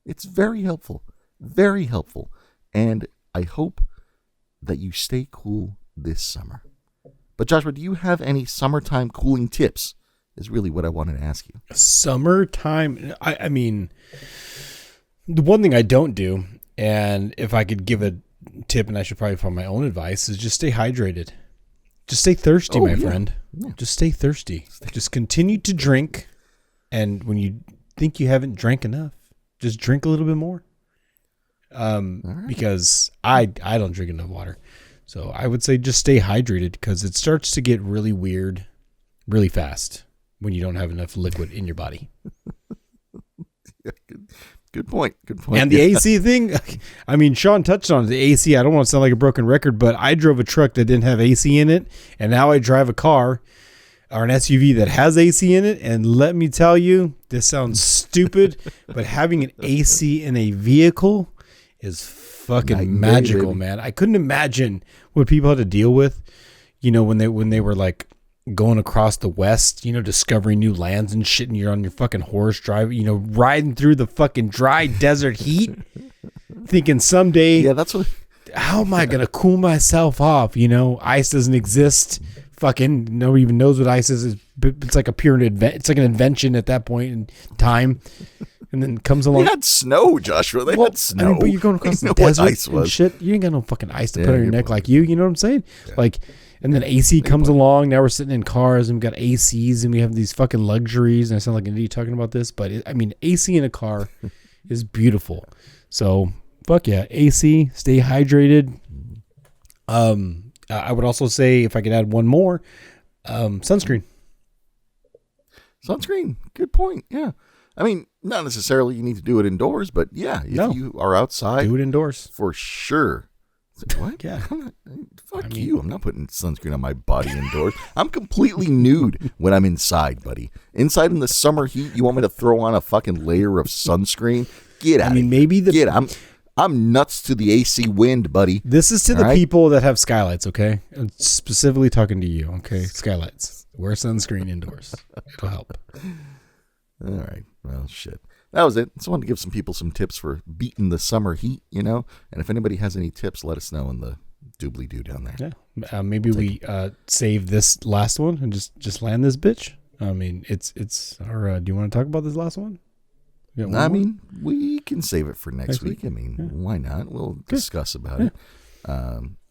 It's very helpful. Very helpful. And I hope that you stay cool this summer. But Joshua, do you have any summertime cooling tips? Is really what I wanted to ask you. Summertime, I mean, the one thing I don't do, and if I could give a tip, and I should probably follow my own advice, is just stay hydrated. Just stay thirsty, my friend. Yeah. Just stay thirsty. Just continue to drink, and when you think you haven't drank enough, just drink a little bit more. Right. Because I don't drink enough water. So I would say just stay hydrated because it starts to get really weird really fast when you don't have enough liquid in your body. Good point. And the AC thing, I mean, Sean touched on it. The AC, I don't want to sound like a broken record, but I drove a truck that didn't have AC in it, and now I drive a car or an SUV that has AC in it, and let me tell you, this sounds stupid, but having an AC in a vehicle is fucking magical, man. I couldn't imagine what people had to deal with, you know, when they were like going across the West, you know, discovering new lands and shit, and you're on your fucking horse drive, you know, riding through the fucking dry desert heat, thinking someday, yeah, that's what. How am I gonna cool myself off? You know, ice doesn't exist. Fucking nobody even knows what ice is. It's like a pure it's like an invention at that point in time. And then comes along. They had snow, Joshua. They had snow. I mean, but you're going across the desert and shit. You ain't got no fucking ice to put on your neck like you. You know what I'm saying? Yeah. Like, and then AC comes along. Now we're sitting in cars and we got ACs and we have these fucking luxuries. And I sound like an idiot talking about this, but I mean, AC in a car is beautiful. So fuck yeah, AC. Stay hydrated. I would also say, if I could add one more, sunscreen. Sunscreen. Good point. Yeah. I mean, not necessarily you need to do it indoors, but yeah, if you are outside, do it indoors for sure. What? Yeah. Fuck you. I'm not putting sunscreen on my body indoors. I'm completely nude when I'm inside, buddy. Inside in the summer heat, you want me to throw on a fucking layer of sunscreen? Get out. I mean, maybe I'm nuts to the AC wind, buddy. This is to the people that have skylights, okay? I'm specifically talking to you, okay? Skylights. Wear sunscreen indoors. It'll help. All right. Well, shit. That was it. Just wanted to give some people some tips for beating the summer heat, you know? And if anybody has any tips, let us know in the doobly-doo down there. Yeah. Maybe we save this last one and just land this bitch. I mean, it's our... do you want to talk about this last one? I mean, we can save it for next week. I mean, why not? We'll discuss about it.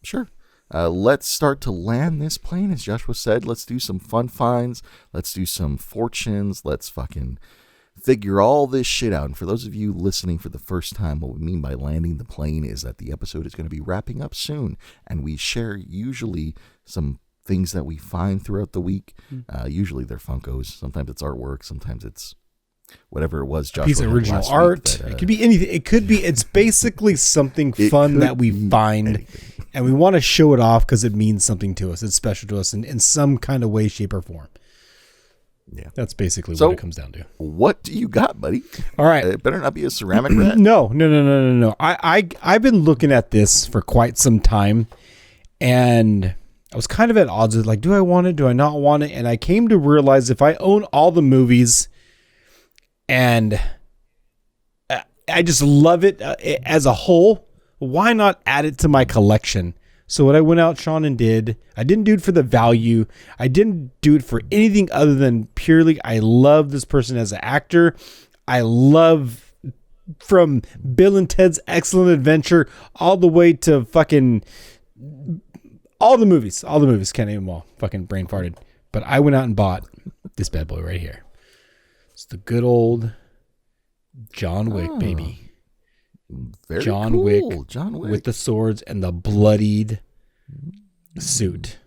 Sure. Let's start to land this plane, as Joshua said. Let's do some fun finds. Let's do some fortunes. Let's fucking figure all this shit out. And for those of you listening for the first time, what we mean by landing the plane is that the episode is going to be wrapping up soon. And we share usually some things that we find throughout the week. Usually they're Funkos. Sometimes it's artwork. Sometimes it's whatever it was. Joshua Piece of had original last art. week that, It could be anything. It's basically something fun that we find anything. and we want to show it off because it means something to us. It's special to us in some kind of way, shape, or form. Yeah. That's basically what it comes down to. What do you got, buddy? All right. It better not be a ceramic rat. No. I've been looking at this for quite some time, and I was kind of at odds with, like, do I want it? Do I not want it? And I came to realize if I own all the movies and I just love it as a whole, why not add it to my collection? So what I went out, Sean, and did, I didn't do it for the value. I didn't do it for anything other than purely I love this person as an actor. I love from Bill and Ted's Excellent Adventure all the way to fucking all the movies. Can't name them all. Fucking brain farted. But I went out and bought this bad boy right here. It's the good old John Wick, baby. Very John cool. Wick. John Wick With the swords and the bloodied suit.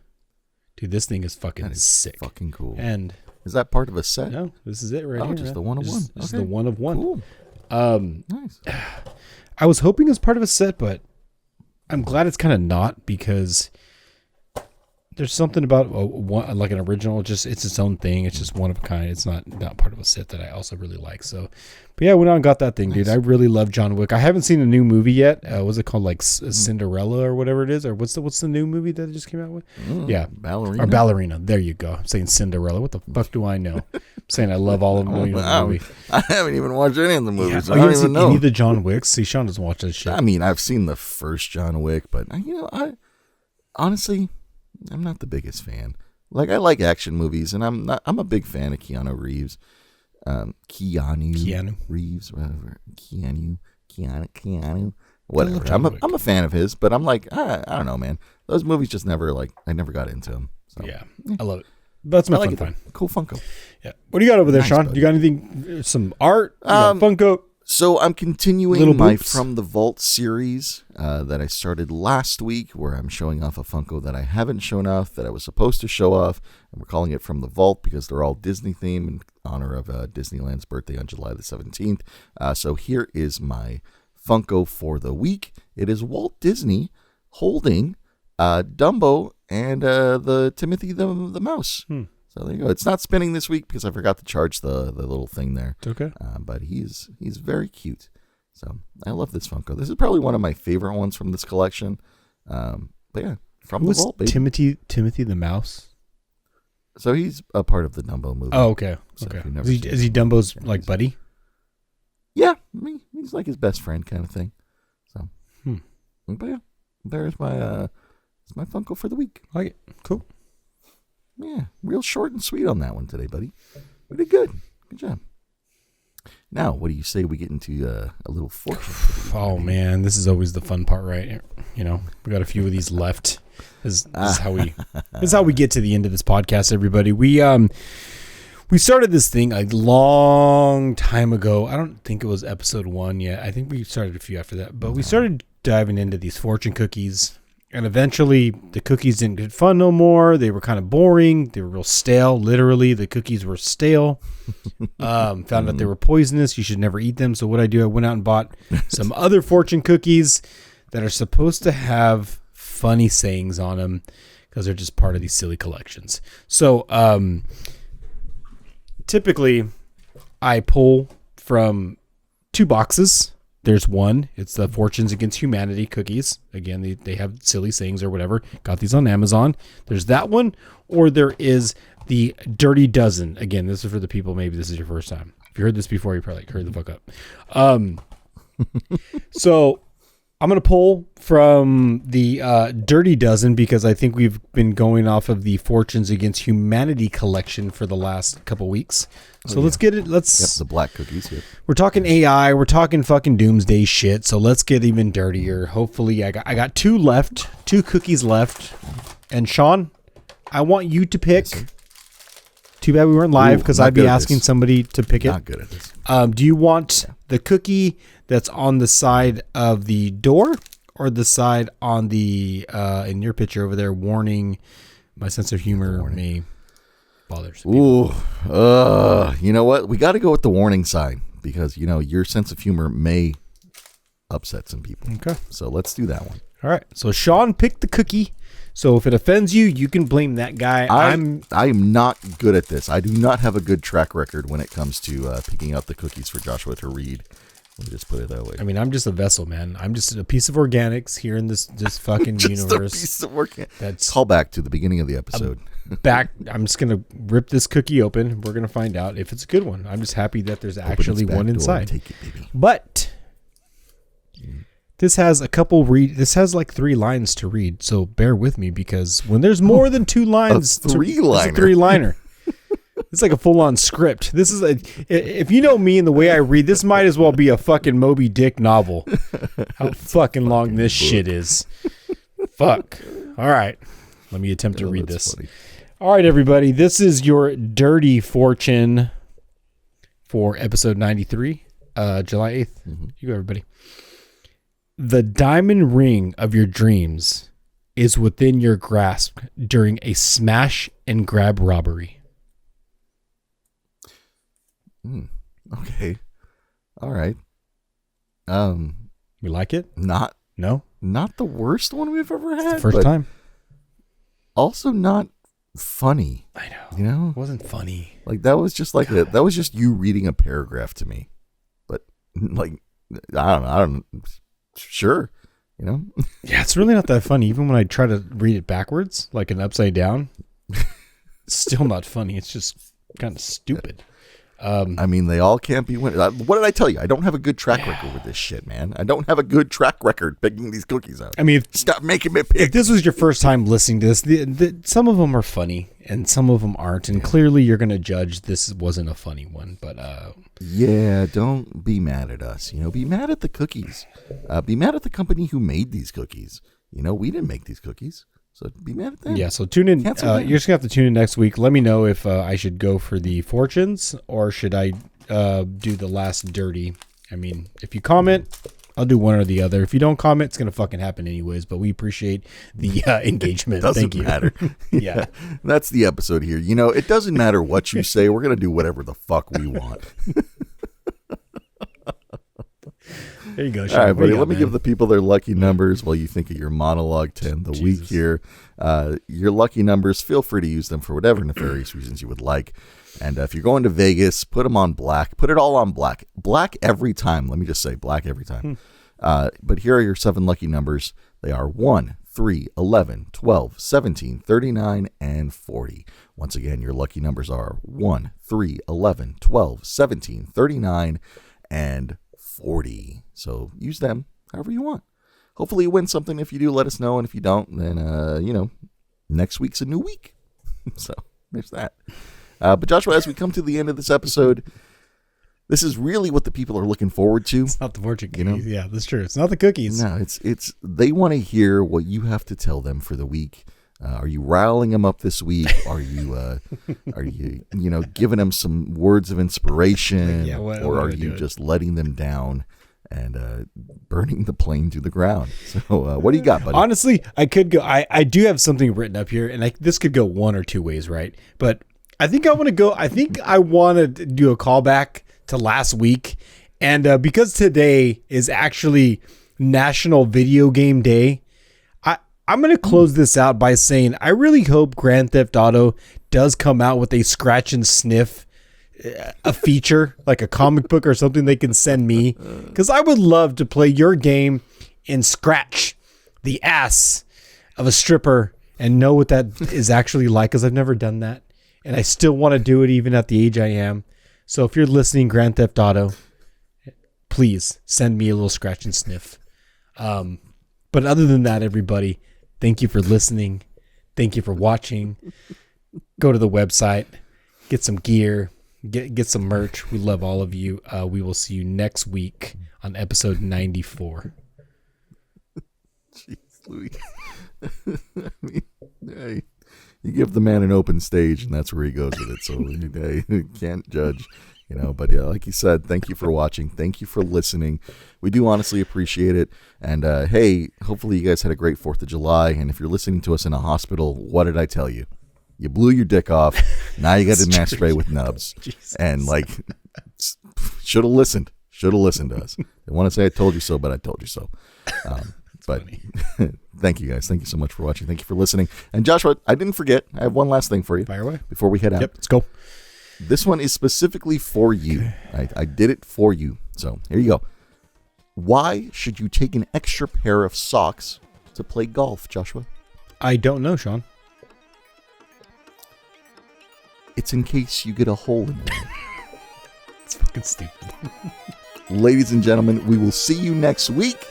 Dude, this thing is fucking sick. Fucking cool. And is that part of a set? no, this is it right here. Just the one of one. This is the one of one. Cool. Nice. I was hoping it was part of a set, but I'm glad it's kind of not, because there's something about one, like an original, just it's its own thing. It's just one of a kind. It's not part of a set that I also really like. So, but yeah, I went out and got that thing, dude. I really love John Wick. I haven't seen a new movie yet. Was it called like Cinderella or whatever it is? Or what's the new movie that it just came out with? Yeah, Ballerina. Or Ballerina. There you go. I'm saying Cinderella. What the fuck do I know? I'm saying I love all of them. I haven't even watched any of the movies. Yeah. I don't even know any of the John Wicks. See, Sean doesn't watch that shit. I mean, I've seen the first John Wick, but I honestly, I'm not the biggest fan. Like, I like action movies, and I'm a big fan of Keanu Reeves. Keanu Reeves, whatever. Keanu. Whatever. I'm a fan of his, but I'm like, I don't know, man. Those movies just never, like, I never got into them. So. Yeah, I love it. That's my fun. Fun. Cool Funko. Yeah. What do you got over there, Nice, Sean? buddy. You got anything? Some art? You got Funko? So I'm continuing Little my boops. From the Vault series that I started last week, where I'm showing off a Funko that I haven't shown off, that I was supposed to show off, and we're calling it From the Vault because they're all Disney themed in honor of Disneyland's birthday on July the 17th. So here is my Funko for the week. It is Walt Disney holding Dumbo and the Timothy the Mouse. So there you go. It's not spinning this week because I forgot to charge the little thing there. It's okay. But he's very cute. So I love this Funko. This is probably one of my favorite ones from this collection. But yeah, From the Vault, baby. Timothy the Mouse? So he's a part of the Dumbo movie. Oh, okay. So Okay. if you've never Is seen he it, Dumbo's like buddy? Yeah, I mean, he's like his best friend kind of thing. So, but yeah, there's my it's my Funko for the week. I like it. Cool. Yeah, real short and sweet on that one today, buddy. We did good. Good job. Now, what do you say we get into a little fortune for the week, Oh buddy? man, this is always the fun part, right? You know, we got a few of these left. This is how we get to the end of this podcast, everybody. We started this thing a long time ago. I don't think it was episode 1 yet. I think we started a few after that, but we started diving into these fortune cookies. And eventually, the cookies didn't get fun no more. They were kind of boring. They were real stale. Literally, the cookies were stale. Found out they were poisonous. You should never eat them. So what I do, I went out and bought some other fortune cookies that are supposed to have funny sayings on them because they're just part of these silly collections. So typically, I pull from 2 boxes. There's one. It's the Fortunes Against Humanity cookies. Again, they have silly sayings or whatever. Got these on Amazon. There's that one. Or there is the Dirty Dozen. Again, this is for the people, maybe this is your first time. If you heard this before, you probably hurry the fuck up. So I'm going to pull from the Dirty Dozen because I think we've been going off of the Fortunes Against Humanity collection for the last couple weeks. So let's get it. Yep, the black cookies. Yep. We're talking AI. We're talking fucking doomsday shit. So let's get even dirtier. Hopefully, I got 2 left, 2 cookies left. And Sean, I want you to pick. Yes, Too bad we weren't live because not I'd be good at asking this. somebody to pick it. Not good at this. Do you want the cookie that's on the side of the door or the side on the in your picture over there warning my sense of humor may bothers people. Ooh, you know what? We got to go with the warning sign because, your sense of humor may upset some people. Okay. So let's do that one. All right. So Sean picked the cookie. So if it offends you, you can blame that guy. I am not good at this. I do not have a good track record when it comes to picking out the cookies for Joshua to read. Let me just put it that way. I mean, I'm just a vessel, man. I'm just a piece of organics here in this fucking just universe. A piece of organics. That's call back to the beginning of the episode. I'm just gonna rip this cookie open. We're gonna find out if it's a good one. I'm just happy that there's actually one inside. Take it, baby. But this has This has like 3 lines to read, so bear with me because when there's more than 2 lines, it's a 3-liner. It's like a full-on script. This is if you know me and the way I read, this might as well be a fucking Moby Dick novel. How fucking long this shit is. Fuck. All right. Let me attempt to read this. Funny. All right, everybody. This is your dirty fortune for episode 93, July 8th. Mm-hmm. You go, everybody. The diamond ring of your dreams is within your grasp during a smash and grab robbery. Okay. All right. You like it? Not the worst one we've ever had. It's the first time. Also not funny. I know. It wasn't funny. Like that was just that was just you reading a paragraph to me. But like I don't know. Sure. Yeah, it's really not that funny. Even when I try to read it backwards, like an upside down, it's still not funny. It's just kind of stupid. I mean, they all can't be winners. What did I tell you? I don't have a good track record with this shit, man. I don't have a good track record picking these cookies out. I mean, stop making me pick. If this was your first time listening to this, some of them are funny and some of them aren't. And clearly you're going to judge this wasn't a funny one. But yeah, don't be mad at us. Be mad at the cookies. Be mad at the company who made these cookies. We didn't make these cookies. So be mad at them. Yeah, so tune in. You're just going to have to tune in next week. Let me know if I should go for the fortunes or should I do the last dirty. I mean, if you comment, I'll do one or the other. If you don't comment, it's going to fucking happen anyways, but we appreciate the engagement. Doesn't Thank you. matter. Yeah. That's the episode here. It doesn't matter what you say. We're going to do whatever the fuck we want. There you go, Sean. All right, buddy. Let me give the people their lucky numbers while you think of your monologue 10 the week here. Your lucky numbers, feel free to use them for whatever nefarious reasons you would like. And if you're going to Vegas, put them on black. Put it all on black. Black every time. Let me just say black every time. But here are your 7 lucky numbers. They are 1, 3, 11, 12, 17, 39, and 40. Once again, your lucky numbers are 1, 3, 11, 12, 17, 39, and 40. So use them however you want. Hopefully you win something. If you do, let us know. And if you don't, then, next week's a new week. So there's that. But Joshua, as we come to the end of this episode, this is really what the people are looking forward to. It's not the fortune cookies. Yeah, that's true. It's not the cookies. No, it's they want to hear what you have to tell them for the week. Are you riling them up this week? Are you giving them some words of inspiration, or are you just letting them down and burning the plane to the ground? So, what do you got, buddy? Honestly, I could go. I do have something written up here, and this could go one or two ways, right? But I think I want to go. I think I want to do a callback to last week, and because today is actually National Video Game Day. I'm going to close this out by saying I really hope Grand Theft Auto does come out with a scratch and sniff, a feature, like a comic book or something they can send me. Because I would love to play your game and scratch the ass of a stripper and know what that is actually like, because I've never done that. And I still want to do it even at the age I am. So if you're listening, Grand Theft Auto, please send me a little scratch and sniff. But other than that, everybody, thank you for listening. Thank you for watching. Go to the website, get some gear, get some merch. We love all of you. We will see you next week on episode 94. Jeez Louise. I mean, hey, you give the man an open stage and that's where he goes with it. So you can't judge. But yeah, like you said, thank you for watching. Thank you for listening. We do honestly appreciate it. And hey, hopefully you guys had a great 4th of July. And if you're listening to us in a hospital, what did I tell you? You blew your dick off. Now you got to masturbate with nubs. Jesus. And like, should have listened. Should have listened to us. I want to say I told you so, but I told you so. But thank you guys. Thank you so much for watching. Thank you for listening. And Joshua, I didn't forget. I have one last thing for you. Fire away. Before we head out. Yep, let's go. This one is specifically for you. Okay. I did it for you. So here you go. Why should you take an extra pair of socks to play golf, Joshua? I don't know, Sean. It's in case you get a hole in one. It's fucking stupid. Ladies and gentlemen, we will see you next week.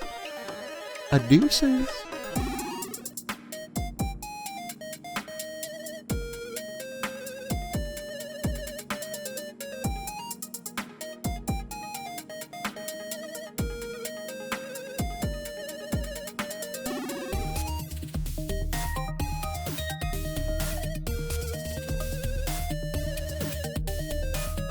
Adieu, sis.